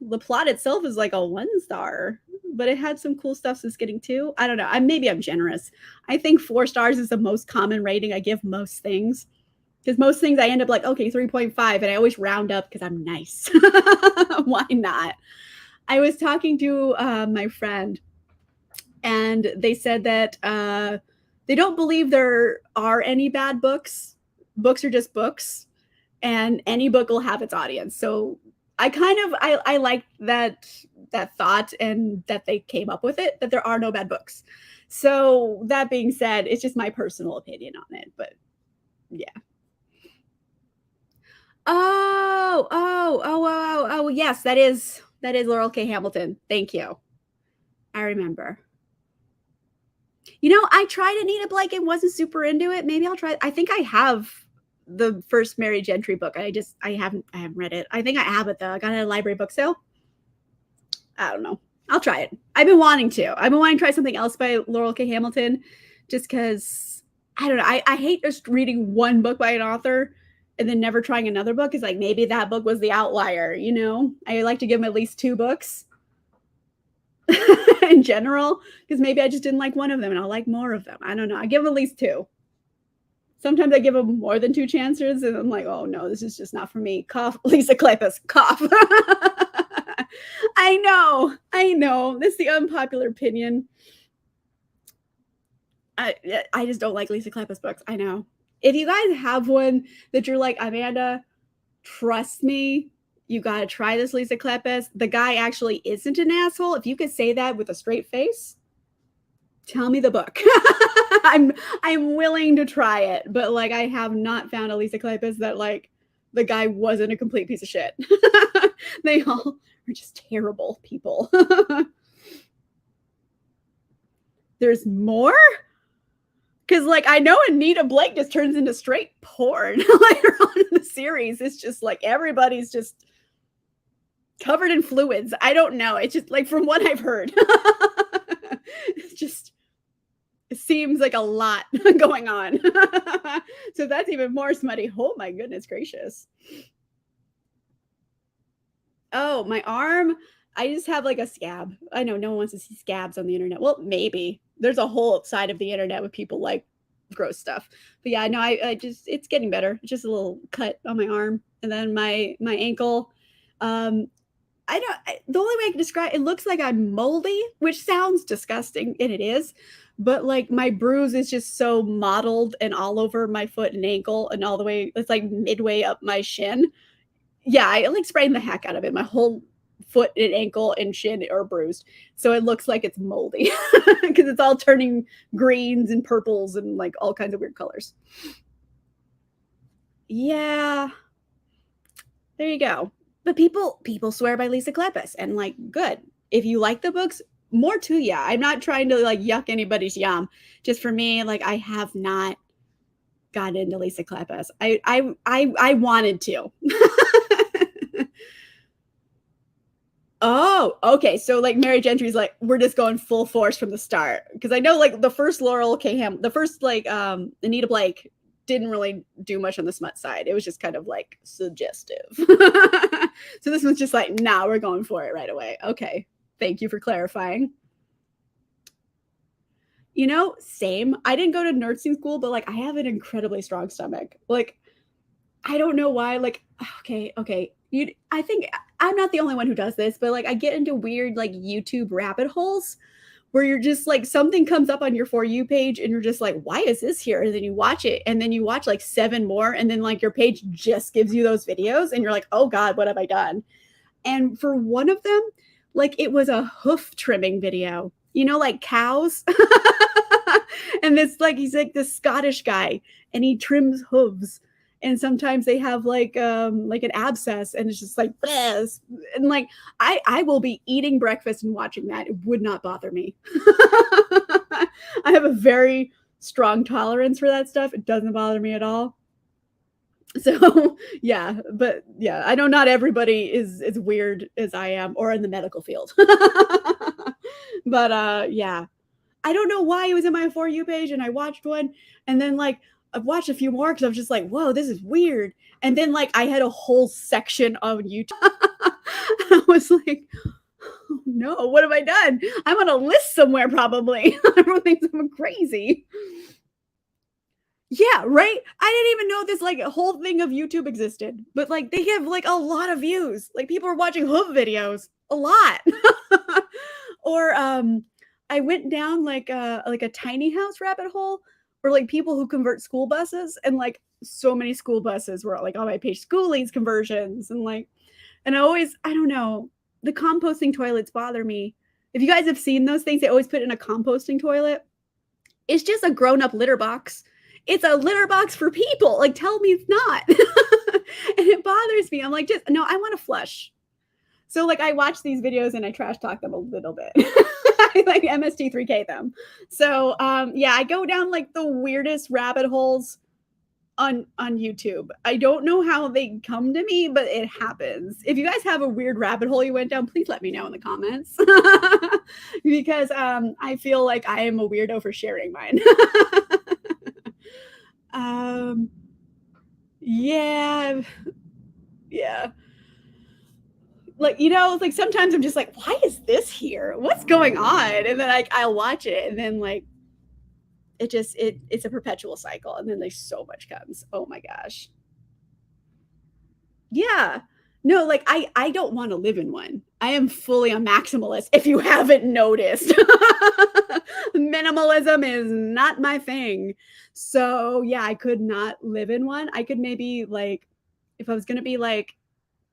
the plot itself is like a 1 star. But it had some cool stuff, so it's getting 2. I don't know. Maybe I'm generous. I think 4 stars is the most common rating I give most things. Because most things I end up like, okay, 3.5, and I always round up because I'm nice. Why not? I was talking to my friend, and they said that they don't believe there are any bad books. Books are just books, and any book will have its audience. So I like that thought and that they came up with it, that there are no bad books. So that being said, it's just my personal opinion on it, but yeah. Oh, yes, that is Laurel K. Hamilton. Thank you. I remember. You know, I tried Anita Blake and wasn't super into it. Maybe I'll try. I think I have the first Mary Gentry book. I haven't read it. I think I have it though. I got it at a library book sale. I don't know. I'll try it. I've been wanting to. I've been wanting to try something else by Laurel K. Hamilton just because I don't know. I hate just reading one book by an author and then never trying another book. It's like maybe that book was the outlier, you know? I like to give them at least 2 books in general because maybe I just didn't like one of them and I'll like more of them. I don't know. I give them at least 2. Sometimes I give them more than 2 chances and I'm like, oh no, this is just not for me. Cough, Lisa Kleypas, cough. I know. This is the unpopular opinion. I just don't like Lisa Kleypas books. I know. If you guys have one that you're like, Amanda, trust me, you got to try this Lisa Kleypas. The guy actually isn't an asshole. If you could say that with a straight face, tell me the book. I'm willing to try it, but like I have not found a Lisa Kleypas that like the guy wasn't a complete piece of shit. They all are just terrible people. There's more? Because, like, I know Anita Blake just turns into straight porn later on in the series. It's just like everybody's just covered in fluids. I don't know. It's just like from what I've heard. It's just it seems like a lot going on. So that's even more smutty. Oh my goodness gracious. Oh, my arm. I just have like a scab. I know no one wants to see scabs on the internet. Well, maybe. There's a whole side of the internet with people like gross stuff. But yeah, no, I just it's getting better. It's just a little cut on my arm. And then my ankle. Um, I don't the only way I can describe it looks like I'm moldy, which sounds disgusting, and it is. But like my bruise is just so mottled and all over my foot and ankle and all the way it's like midway up my shin. Yeah, I like sprained the heck out of it. My whole foot and ankle and shin are bruised. So it looks like it's moldy because it's all turning greens and purples and like all kinds of weird colors. Yeah, there you go. But people swear by Lisa Kleypas and like good. If you like the books, more to ya. I'm not trying to like yuck anybody's yum. Just for me, like I have not got into Lisa Kleypas. I wanted to. Oh, okay. So like Mary Gentry's like, we're just going full force from the start. Because I know like the first Laurel K. Ham, the first like Anita Blake didn't really do much on the smut side. It was just kind of like suggestive. So this was just like, nah, we're going for it right away. Okay. Thank you for clarifying. You know, same. I didn't go to nursing school, but like I have an incredibly strong stomach. Like I don't know why. Like, okay. I think I'm not the only one who does this, but like I get into weird like YouTube rabbit holes where you're just like something comes up on your For You page and you're just like, why is this here? And then you watch it and then you watch like 7 more and then like your page just gives you those videos and you're like, oh God, what have I done? And for one of them, like it was a hoof trimming video, you know, like cows. And this like he's like this Scottish guy and he trims hooves. And sometimes they have like an abscess and it's just like bleh. And like I will be eating breakfast and watching that. It would not bother me. I have a very strong tolerance for that stuff. It doesn't bother me at all. So yeah, but yeah, I know not everybody is as weird as I am or in the medical field. But yeah, I don't know why it was in my For You page and I watched one and then like I've watched a few more because I was just like, whoa, this is weird. And then like I had a whole section on YouTube. I was like, oh, no, what have I done? I'm on a list somewhere probably. Everyone thinks I'm crazy. Yeah, right? I didn't even know this like whole thing of YouTube existed, but like they have like a lot of views. Like people are watching hoof videos a lot. Or I went down like a tiny house rabbit hole or like people who convert school buses and like so many school buses were like on my page schoolies conversions and like and I don't know, the composting toilets bother me. If you guys have seen those things, they always put in a composting toilet. It's just a grown-up litter box. It's a litter box for people. Like, tell me it's not. And it bothers me. I'm like, just no, I want to flush. So like I watch these videos and I trash talk them a little bit. I like MST3K them. So yeah, I go down like the weirdest rabbit holes on YouTube. I don't know how they come to me, but it happens. If you guys have a weird rabbit hole you went down, please let me know in the comments. Because I feel like I am a weirdo for sharing mine. um yeah. Yeah. Like, you know, like sometimes I'm just like, why is this here? What's going on? And then I'll watch it and then like it's a perpetual cycle and then there's so much comes. Oh my gosh. Yeah. No, like I don't want to live in one. I am fully a maximalist if you haven't noticed. Minimalism is not my thing. So, yeah, I could not live in one. I could maybe like if I was going to be like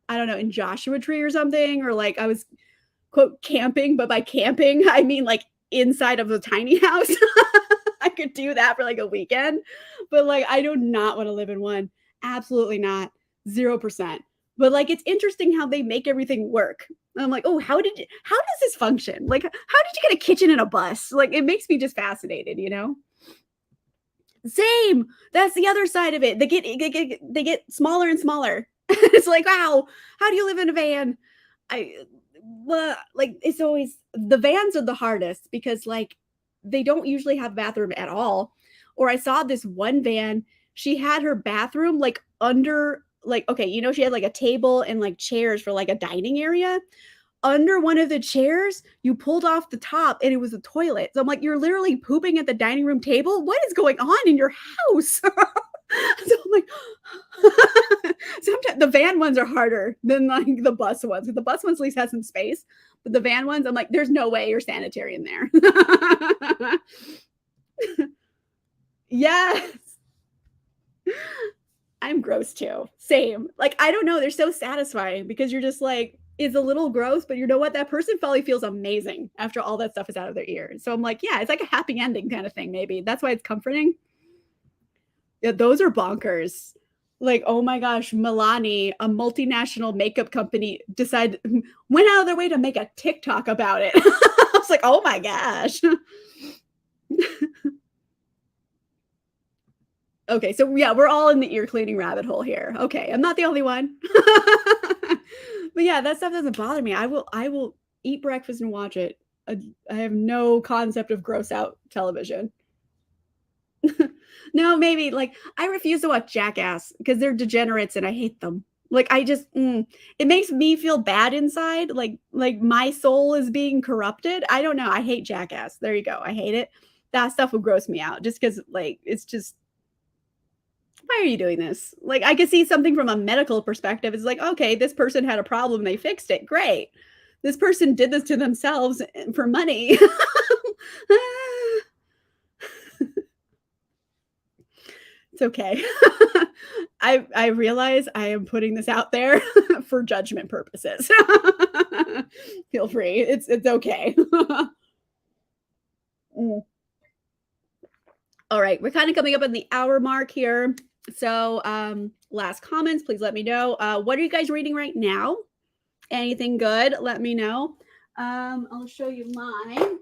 I don't know, in Joshua Tree or something or like I was quote camping, but by camping I mean like inside of a tiny house. I could do that for like a weekend, but like I do not want to live in one. Absolutely not. 0%. But, like, it's interesting how they make everything work. I'm like, "Oh, how does this function? Like, how did you get a kitchen in a bus?" Like, it makes me just fascinated, you know? Same. That's the other side of it. They get smaller and smaller. It's like, "Wow, how do you live in a van?" I like, it's always the vans are the hardest because, like, they don't usually have bathroom at all. Or I saw this one van, she had her bathroom, like, under like, okay, she had, like, a table and, like, chairs for, like, a dining area. Under one of the chairs, you pulled off the top and it was a toilet. So I'm like, "You're literally pooping at the dining room table? What is going on in your house?" So I'm like, sometimes the van ones are harder than, like, the bus ones. The bus ones at least has some space, but the van ones, I'm like, "There's no way you're sanitary in there." Yes. I'm gross too. Same. Like, I don't know, they're so satisfying because you're just like, it's a little gross, but you know what? That person probably feels amazing after all that stuff is out of their ears. So I'm like, yeah, it's like a happy ending kind of thing, maybe. That's why it's comforting. Yeah, those are bonkers. Like, oh my gosh, Milani, a multinational makeup company, went out of their way to make a TikTok about it. I was like, oh my gosh. Okay, so yeah, we're all in the ear cleaning rabbit hole here. Okay, I'm not the only one. But yeah, that stuff doesn't bother me. I will eat breakfast and watch it. I have no concept of gross out television. No, maybe like I refuse to watch Jackass because they're degenerates and I hate them. Like I just it makes me feel bad inside, like my soul is being corrupted. I don't know. I hate Jackass. There you go. I hate it. That stuff would gross me out just because like it's just why are you doing this? Like, I could see something from a medical perspective. It's like, okay, this person had a problem, they fixed it. Great. This person did this to themselves for money. It's okay. I realize I am putting this out there for judgment purposes. Feel free. It's okay. Mm. All right, we're kind of coming up on the hour mark here. So, last comments, please let me know. What are you guys reading right now? Anything good? Let me know. I'll show you mine.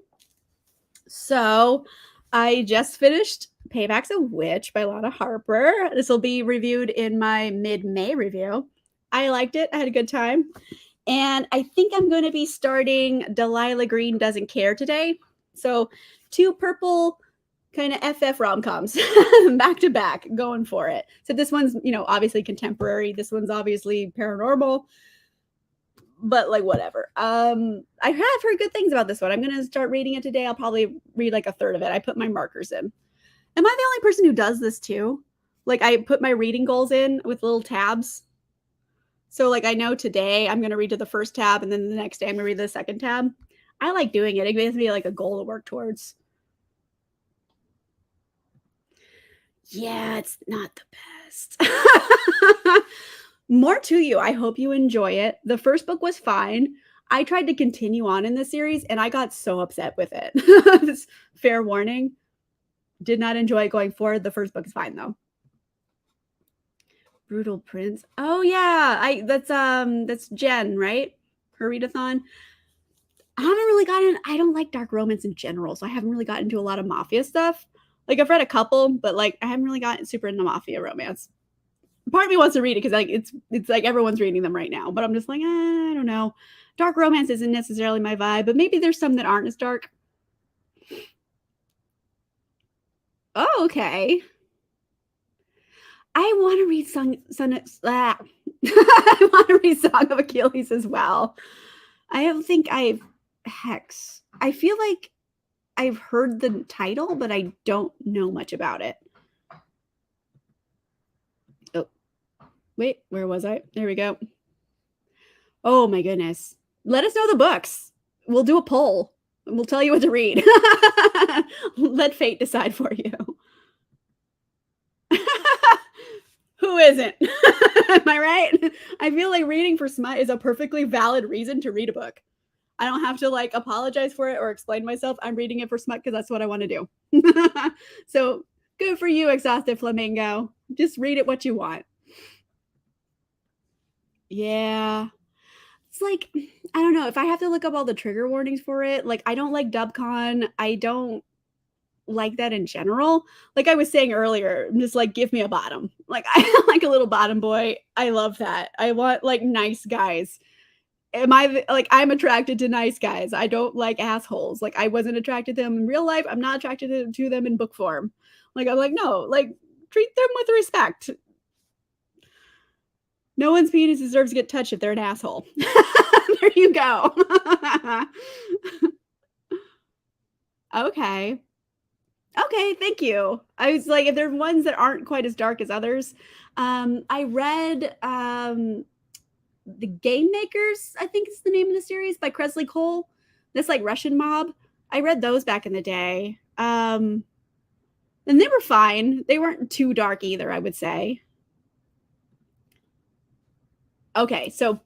So, I just finished Payback's a Witch by Lana Harper. This will be reviewed in my mid-May review. I liked it. I had a good time. And I think I'm going to be starting Delilah Green Doesn't Care today. So, two purple kind of FF rom-coms back to back, going for it. So this one's, obviously contemporary. This one's obviously paranormal, but like whatever. I have heard good things about this one. I'm going to start reading it today. I'll probably read like a third of it. I put my markers in. Am I the only person who does this too? Like I put my reading goals in with little tabs. So like I know today I'm going to read to the first tab and then the next day I'm going to read the second tab. I like doing it. It gives me like a goal to work towards. Yeah, it's not the best. More to you. I hope you enjoy it. The first book was fine. I tried to continue on in the series and I got so upset with it. Fair warning. Did not enjoy it going forward. The first book is fine though. Brutal Prince. Oh yeah, that's Jen, right? Her readathon. I haven't really gotten. I don't like dark romance in general, so I haven't really gotten into a lot of mafia stuff. Like I've read a couple, but like I haven't really gotten super into mafia romance. Part of me wants to read it because like it's like everyone's reading them right now, but I'm just like I don't know. Dark romance isn't necessarily my vibe, but maybe there's some that aren't as dark. Oh, okay. I want to read I want to read Song of Achilles as well. I don't think I've Hex. I feel like I've heard the title, but I don't know much about it. Oh, wait, where was I? There we go. Oh my goodness. Let us know the books. We'll do a poll. And we'll tell you what to read. Let fate decide for you. Who isn't? Am I right? I feel like reading for smut is a perfectly valid reason to read a book. I don't have to like apologize for it or explain myself. I'm reading it for smut because that's what I want to do. So good for you, Exhausted Flamingo. Just read it what you want. Yeah. It's like, I don't know, if I have to look up all the trigger warnings for it, like, I don't like dubcon, I don't like that in general. Like I was saying earlier, I'm just like, give me a bottom. Like, I like a little bottom boy. I love that. I want, like, nice guys. Am I the like, I'm attracted to nice guys. I don't like assholes. Like, I wasn't attracted to them in real life. I'm not attracted to them in book form. Like, I'm like, "No, like, treat them with respect. No one's penis deserves to get touched if they're an asshole." There you go. Okay. Okay, thank you. I was like, if there are ones that aren't quite as dark as others, I read, The Game Makers, I think is the name of the series by Kresley Cole. This, like, Russian mob. I read those back in the day. And they were fine. They weren't too dark either, I would say. Okay, so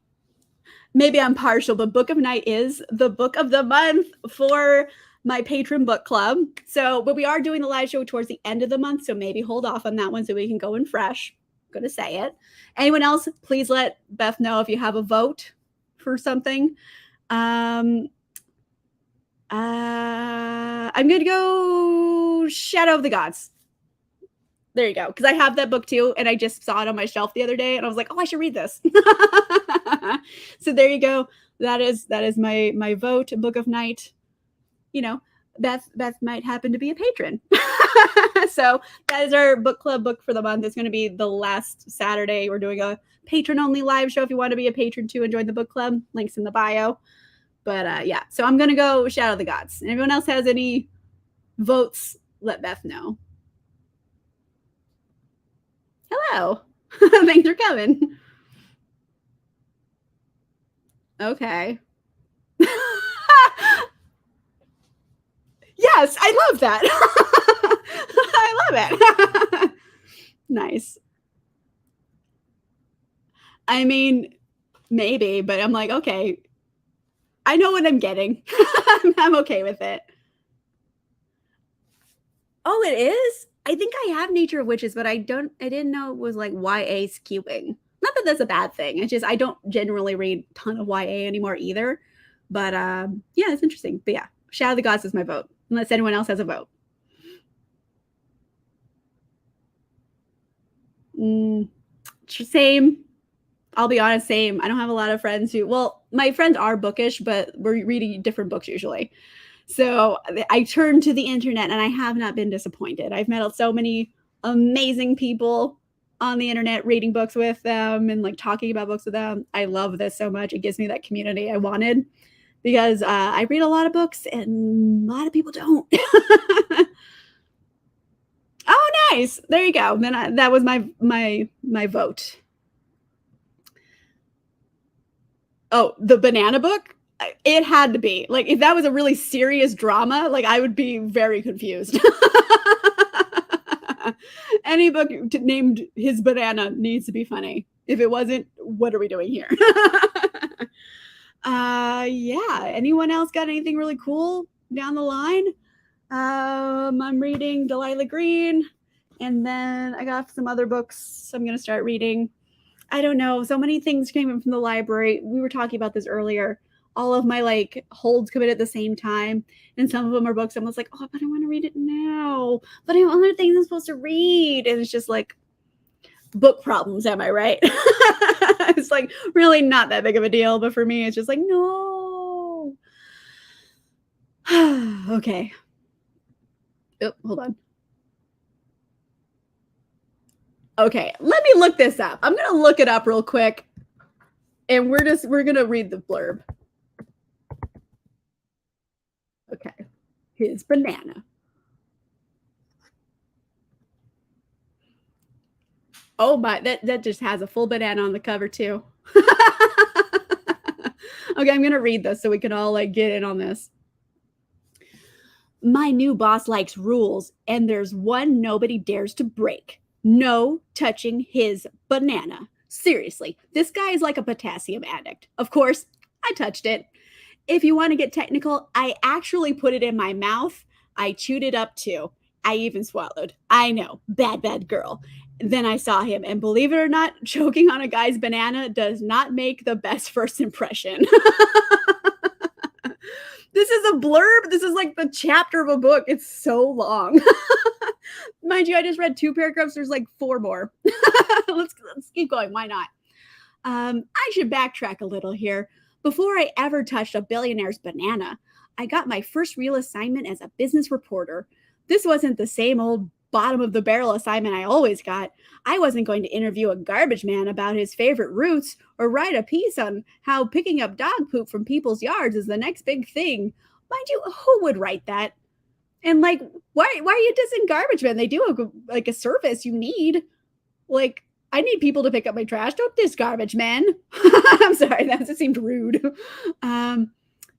maybe I'm partial, but Book of Night is the book of the month for my patron book club. So, but we are doing the live show towards the end of the month, so maybe hold off on that one so we can go in fresh. I'm gonna say it. Anyone else, please let Beth know if you have a vote for something. Um, I'm gonna go Shadow of the Gods. There you go. Because I have that book too, and I just saw it on my shelf the other day, and I was like, "Oh, I should read this." So there you go. That is my vote. Book of Night. You know, Beth might happen to be a patron. So that is our book club book for the month. It's going to be the last Saturday. We're doing a patron only live show. If you want to be a patron too and join the book club, links in the bio. But yeah, so I'm going to go Shadow of the Gods. And everyone else has any votes, let Beth know. Hello. Thanks for coming. Okay. Yes, I love that. I love it. Nice. I mean, maybe, but I'm like, okay, I know what I'm getting. I'm okay with it. Oh, it is? I think I have Nature of Witches, but I didn't know it was like YA skewing. Not that that's a bad thing. It's just I don't generally read a ton of YA anymore either. But yeah, it's interesting. But yeah, Shadow of the Gods is my vote, unless anyone else has a vote. Mm, same. I'll be honest, same. I don't have a lot of friends who, well, my friends are bookish, but we're reading different books usually. So I turn to the internet and I have not been disappointed. I've met so many amazing people on the internet reading books with them and like talking about books with them. I love this so much. It gives me that community I wanted because I read a lot of books and a lot of people don't. Oh, nice. There you go. Then that was my vote. Oh, the banana book? It had to be. Like, if that was a really serious drama, like, I would be very confused. Any book named His Banana needs to be funny. If it wasn't, what are we doing here? Yeah. Anyone else got anything really cool down the line? I'm reading Delilah Green, and then I got some other books I'm gonna start reading. I don't know. So many things came in from the library. We were talking about this earlier. All of my like holds come in at the same time. And some of them are books. I was like, oh, but I want to read it now. But I have other things I'm supposed to read. And it's just like book problems, am I right? It's like really not that big of a deal. But for me, it's just like, no. Okay. Oh, hold on. Okay, let me look this up. I'm gonna look it up real quick, and we're gonna read the blurb. Okay, His Banana. Oh my, that just has a full banana on the cover too. Okay, I'm gonna read this so we can all like get in on this. My new boss likes rules, and there's one nobody dares to break. No touching his banana. Seriously, this guy is like a potassium addict. Of course, I touched it. If you want to get technical, I actually put it in my mouth. I chewed it up too. I even swallowed. I know, bad girl. Then I saw him, and believe it or not, choking on a guy's banana does not make the best first impression. This is a blurb. This is like the chapter of a book. It's so long. Mind you, I just read 2 paragraphs. There's like 4 more. Let's keep going. Why not? I should backtrack a little here. Before I ever touched a billionaire's banana, I got my first real assignment as a business reporter. This wasn't the same old bottom of the barrel assignment I always got. I wasn't going to interview a garbage man about his favorite routes or write a piece on how picking up dog poop from people's yards is the next big thing. Mind you, who would write that? And like, why are you dissing garbage men? They do a service you need. Like, I need people to pick up my trash. Don't diss garbage men. I'm sorry, that just seemed rude.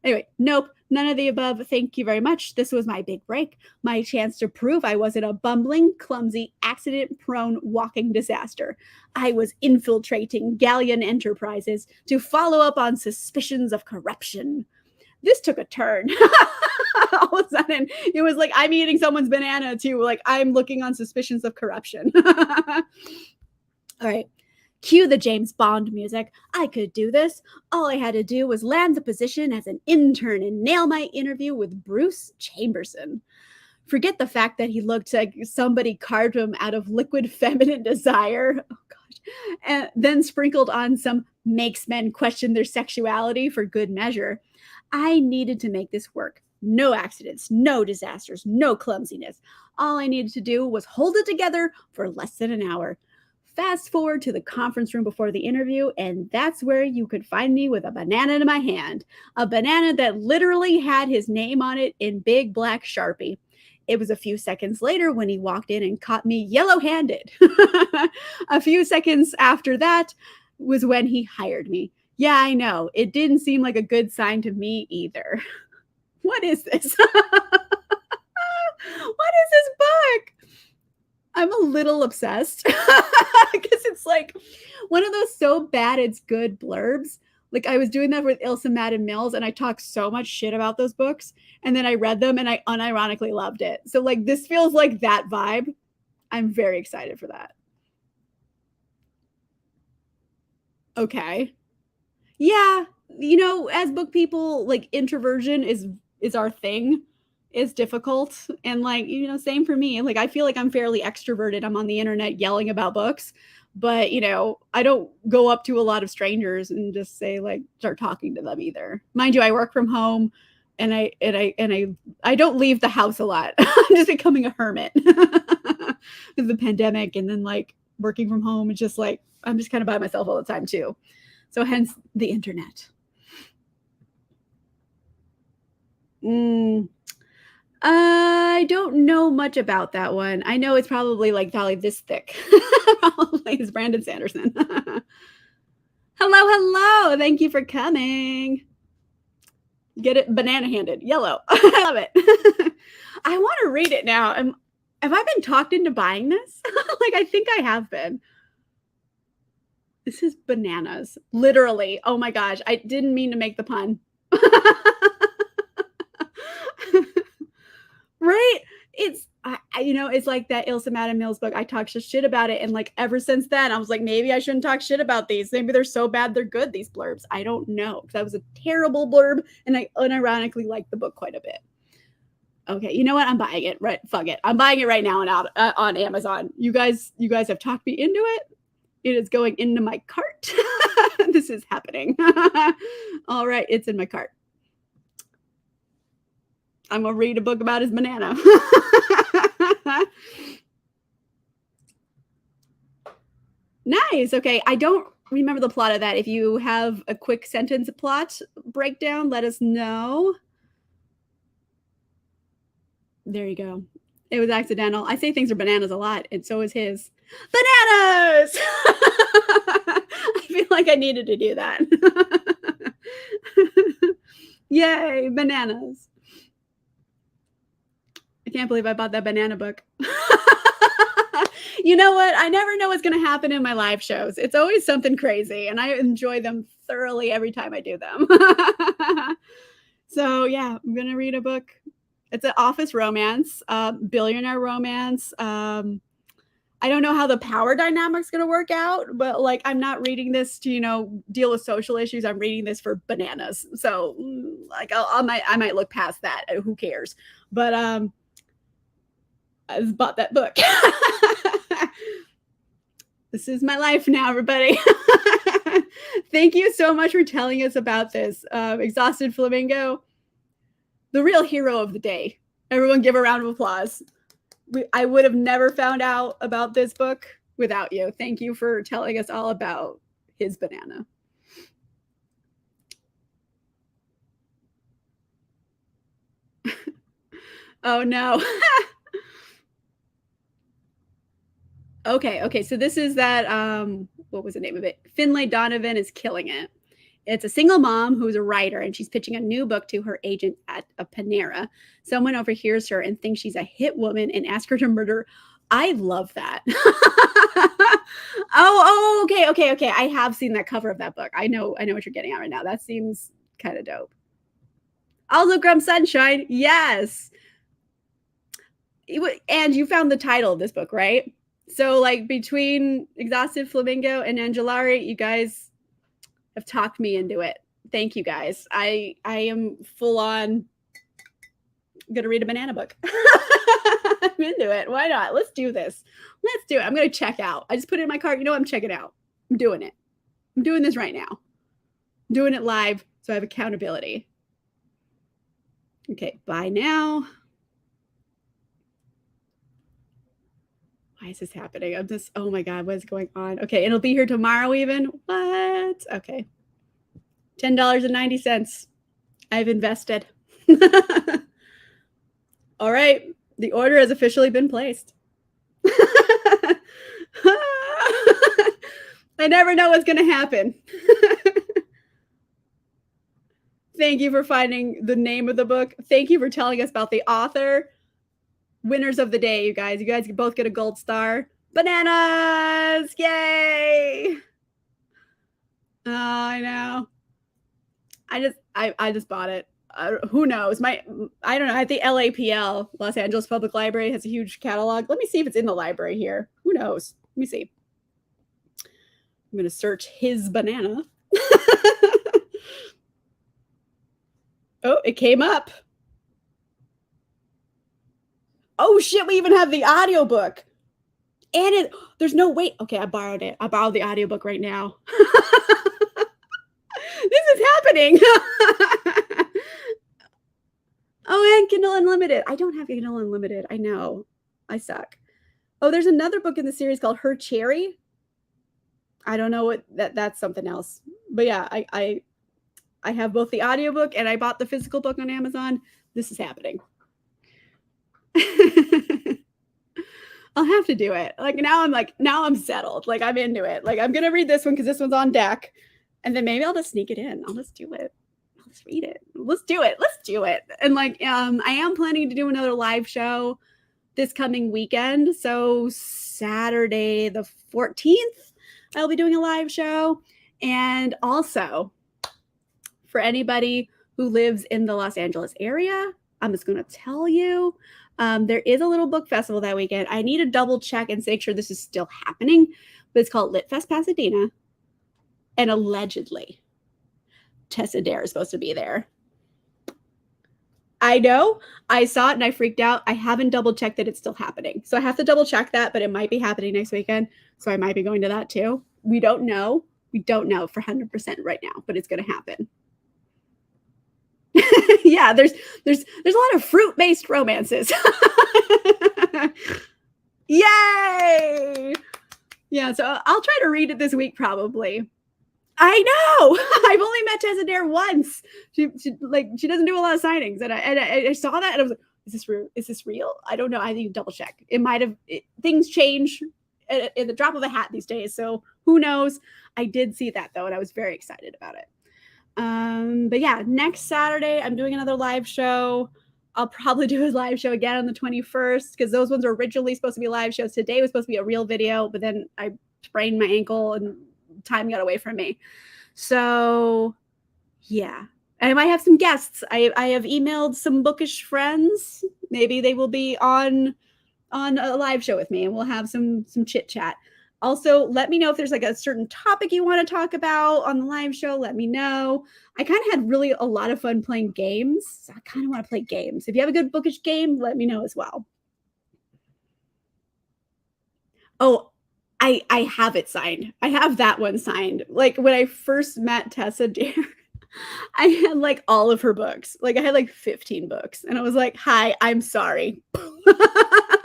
Anyway, nope, none of the above. Thank you very much. This was my big break, my chance to prove I wasn't a bumbling, clumsy, accident-prone walking disaster. I was infiltrating Gallant enterprises to follow up on suspicions of corruption. This took a turn. All of a sudden, it was like I'm eating someone's banana too. Like I'm looking on suspicions of corruption. All right. Cue the James Bond music. I could do this. All I had to do was land the position as an intern and nail my interview with Bruce Chamberson. Forget the fact that he looked like somebody carved him out of liquid feminine desire. Oh gosh. And then sprinkled on some makes men question their sexuality for good measure. I needed to make this work. No accidents, no disasters, no clumsiness. All I needed to do was hold it together for less than an hour. Fast forward to the conference room before the interview, and that's where you could find me with a banana in my hand. A banana that literally had his name on it in big black Sharpie. It was a few seconds later when he walked in and caught me yellow-handed. A few seconds after that was when he hired me. Yeah, I know. It didn't seem like a good sign to me either. What is this? What is this book? I'm a little obsessed because it's like one of those so bad it's good blurbs. Like I was doing that with Ilsa Madden Mills and I talked so much shit about those books and then I read them and I unironically loved it. So like this feels like that vibe. I'm very excited for that. Okay. Yeah, you know, as book people, like introversion is our thing. Is difficult and like, you know, same for me. Like I feel like I'm fairly extroverted. I'm on the internet yelling about books, but you know, I don't go up to a lot of strangers and just say like start talking to them either. Mind you, I work from home and I don't leave the house a lot. I'm just becoming a hermit. With the pandemic and then like working from home, it's just like I'm just kind of by myself all the time too. So hence the internet. I don't know much about that one. I know it's probably this thick. Probably is Brandon Sanderson. Hello, hello. Thank you for coming. Get it banana handed. Yellow. I love it. I want to read it now. Have I been talked into buying this? Like I think I have been. This is bananas. Literally. Oh my gosh. I didn't mean to make the pun. Right? It's it's like that Ilsa Madden Mills book. I talked shit about it, and like ever since then, I was like, maybe I shouldn't talk shit about these. Maybe they're so bad they're good. These blurbs. I don't know. That was a terrible blurb, and I unironically liked the book quite a bit. Okay, you know what? I'm buying it. Right? Fuck it. I'm buying it right now and out on Amazon. You guys have talked me into it. It is going into my cart. This is happening. All right, it's in my cart. I'm gonna read a book about his banana. Nice. Okay. I don't remember the plot of that. If you have a quick sentence plot breakdown, let us know. There you go. It was accidental. I say things are bananas a lot, and so is his. Bananas! I feel like I needed to do that. Yay, bananas. I can't believe I bought that banana book. You know what? I never know what's going to happen in my live shows. It's always something crazy, and I enjoy them thoroughly every time I do them. So, yeah, I'm going to read a book. It's an office romance, billionaire romance. I I don't know how the power dynamic's gonna work out, but like I'm not reading this to, deal with social issues. I'm reading this for bananas. So like I might look past that. Who cares? But I've bought that book. This is my life now, everybody. Thank you so much for telling us about this. Exhausted Flamingo, the real hero of the day. Everyone give a round of applause. I would have never found out about this book without you. Thank you for telling us all about his banana. Oh no. Okay. So this is that what was the name of it? Finlay Donovan is killing it. It's a single mom who's a writer and she's pitching a new book to her agent at a Panera. Someone overhears her and thinks she's a hit woman and asks her to murder. I love that. Okay. I have seen that cover of that book. I know what you're getting at right now. That seems kind of dope. Also, Grum Sunshine. Yes. And you found the title of this book, right? So, like, between Exhausted Flamingo and Angelari, you guys have talked me into it. Thank you guys. I am full on gonna read a banana book. I'm into it. Why not? Let's do this. Let's do it. I'm gonna check out. I just put it in my cart. I'm checking out. I'm doing it. I'm doing this right now. I'm doing it live, so I have accountability. Okay, bye now. Why is this happening? I'm just, oh my God, what is going on? Okay, it'll be here tomorrow even. What? Okay. $10.90. I've invested. All right. The order has officially been placed. I never know what's going to happen. Thank you for finding the name of the book. Thank you for telling us about the author. Winners of the day, you guys. You guys both get a gold star. Bananas! Yay! Oh, I know. I just bought it. Who knows? I don't know. I think LAPL, Los Angeles Public Library, has a huge catalog. Let me see if it's in the library here. Who knows? Let me see. I'm going to search his banana. Oh, it came up. Oh shit, we even have the audiobook. And there's no wait. Okay, I borrowed it. I borrowed the audiobook right now. This is happening. Oh, and Kindle Unlimited. I don't have Kindle Unlimited. I know. I suck. Oh, there's another book in the series called Her Cherry. I don't know what that's something else. But yeah, I have both the audiobook and I bought the physical book on Amazon. This is happening. I'll have to do it. Like now I'm settled. Like I'm into it. Like I'm gonna read this one because this one's on deck. And then maybe I'll just sneak it in. I'll just do it. I'll just read it. Let's do it. Let's do it. And like I am planning to do another live show this coming weekend. So Saturday the 14th, I'll be doing a live show. And also for anybody who lives in the Los Angeles area, I'm just going to tell you, there is a little book festival that weekend. I need to double check and make sure this is still happening, but it's called Lit Fest Pasadena. And allegedly, Tessa Dare is supposed to be there. I know. I saw it and I freaked out. I haven't double checked that it's still happening. So I have to double check that, but it might be happening next weekend. So I might be going to that too. We don't know. We don't know for 100% right now, but it's going to happen. Yeah, there's a lot of fruit-based romances. Yay! Yeah, so I'll try to read it this week probably. I know. I've only met Tessa Dare once. She doesn't do a lot of signings, and I saw that and I was like, is this real? I don't know. I need to double check. It might have things change at the drop of a hat these days, so who knows? I did see that though, and I was very excited about it. But yeah, next Saturday I'm doing another live show. I'll probably do a live show again on the 21st because those ones were originally supposed to be live shows. Today was supposed to be a real video, but then I sprained my ankle and time got away from me. So yeah, I might have some guests. I have emailed some bookish friends. Maybe they will be on on a live show with me and we'll have some chit chat. Also, let me know if there's like a certain topic you want to talk about on the live show. Let me know. I kind of had really a lot of fun playing games. So I kind of want to play games. If you have a good bookish game, let me know as well. Oh, I have it signed. I have that one signed. Like when I first met Tessa Dare, I had like all of her books. Like I had like 15 books. And I was like, hi, I'm sorry.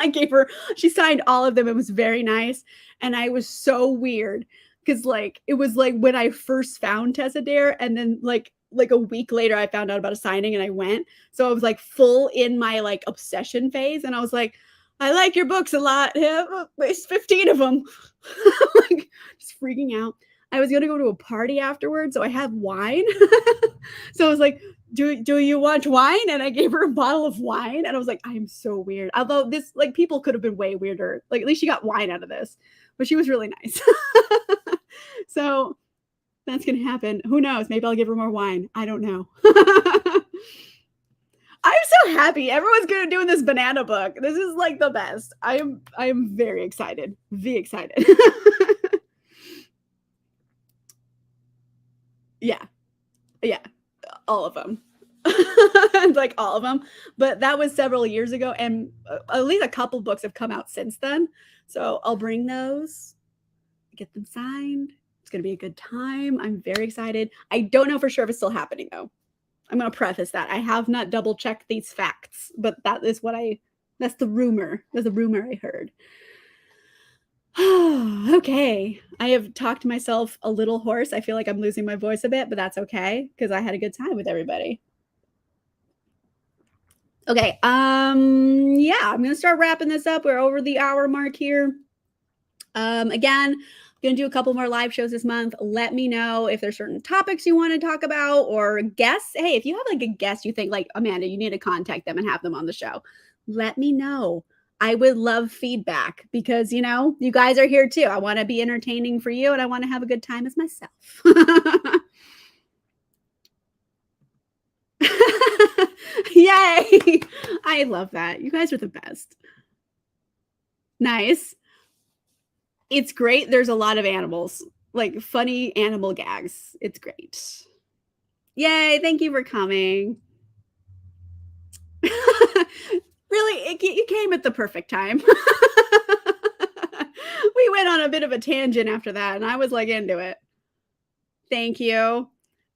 I gave her, she signed all of them. It was very nice. And I was so weird because like it was like when I first found Tessa Dare, and then like a week later I found out about a signing and I went. So I was like full in my like obsession phase. And I was like, I like your books a lot. Yeah, there's 15 of them. Like just freaking out. I was gonna go to a party afterwards, so I had wine. So I was like, do you want wine? And I gave her a bottle of wine, and I was like, I am so weird. Although this, like, people could have been way weirder. Like, at least she got wine out of this, but she was really nice. So that's gonna happen. Who knows? Maybe I'll give her more wine. I don't know. I'm so happy. Everyone's gonna doing this banana book. This is like the best. I am very excited. Very excited. Yeah. Yeah. All of them. Like all of them. But that was several years ago, and at least a couple books have come out since then. So I'll bring those, get them signed. It's going to be a good time. I'm very excited. I don't know for sure if it's still happening though. I'm going to preface that. I have not double checked these facts, but that's the rumor. That's a rumor I heard. Okay. I have talked myself a little hoarse. I feel like I'm losing my voice a bit, but that's okay because I had a good time with everybody. Okay. Yeah, I'm gonna start wrapping this up. We're over the hour mark here. Again, I'm gonna do a couple more live shows this month. Let me know if there's certain topics you want to talk about or guests. Hey, if you have like a guest you think like Amanda, you need to contact them and have them on the show. Let me know. I would love feedback because you guys are here too. I want to be entertaining for you and I want to have a good time as myself. Yay! I love that. You guys are the best. Nice. It's great. There's a lot of animals, like funny animal gags. It's great. Yay! Thank you for coming. Really, you came at the perfect time. We went on a bit of a tangent after that, and I was like into it. Thank you.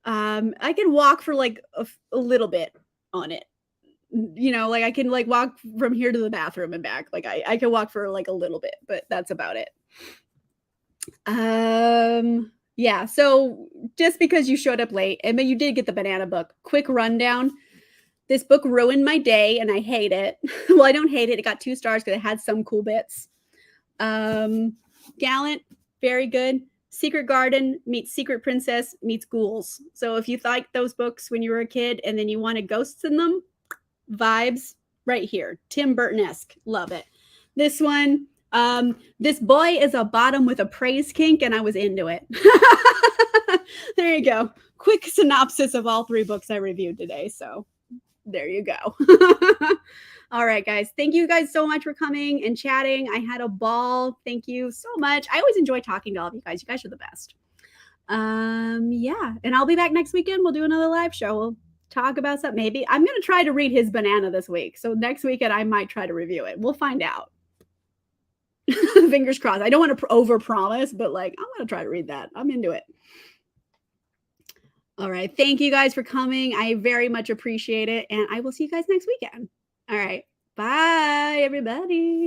I can walk for like a little bit on it. Like I can like walk from here to the bathroom and back. Like I can walk for like a little bit, but that's about it. Yeah, so just because you showed up late, and but you did get the banana book. Quick rundown. This book ruined my day and I hate it. Well, I don't hate it. It got 2 stars because it had some cool bits. Gallant, very good. Secret Garden meets Secret Princess meets ghouls. So if you liked those books when you were a kid and then you wanted ghosts in them, vibes right here. Tim Burton-esque. Love it. This one, this boy is a bottom with a praise kink, and I was into it. There you go. Quick synopsis of all 3 books I reviewed today. So there you go. All right, guys. Thank you guys so much for coming and chatting. I had a ball. Thank you so much. I always enjoy talking to all of you guys. You guys are the best. Yeah. And I'll be back next weekend. We'll do another live show. We'll talk about something. Maybe I'm going to try to read his banana this week. So next weekend, I might try to review it. We'll find out. Fingers crossed. I don't want to over promise, but like, I'm going to try to read that. I'm into it. All right. Thank you guys for coming. I very much appreciate it. And I will see you guys next weekend. All right. Bye, everybody.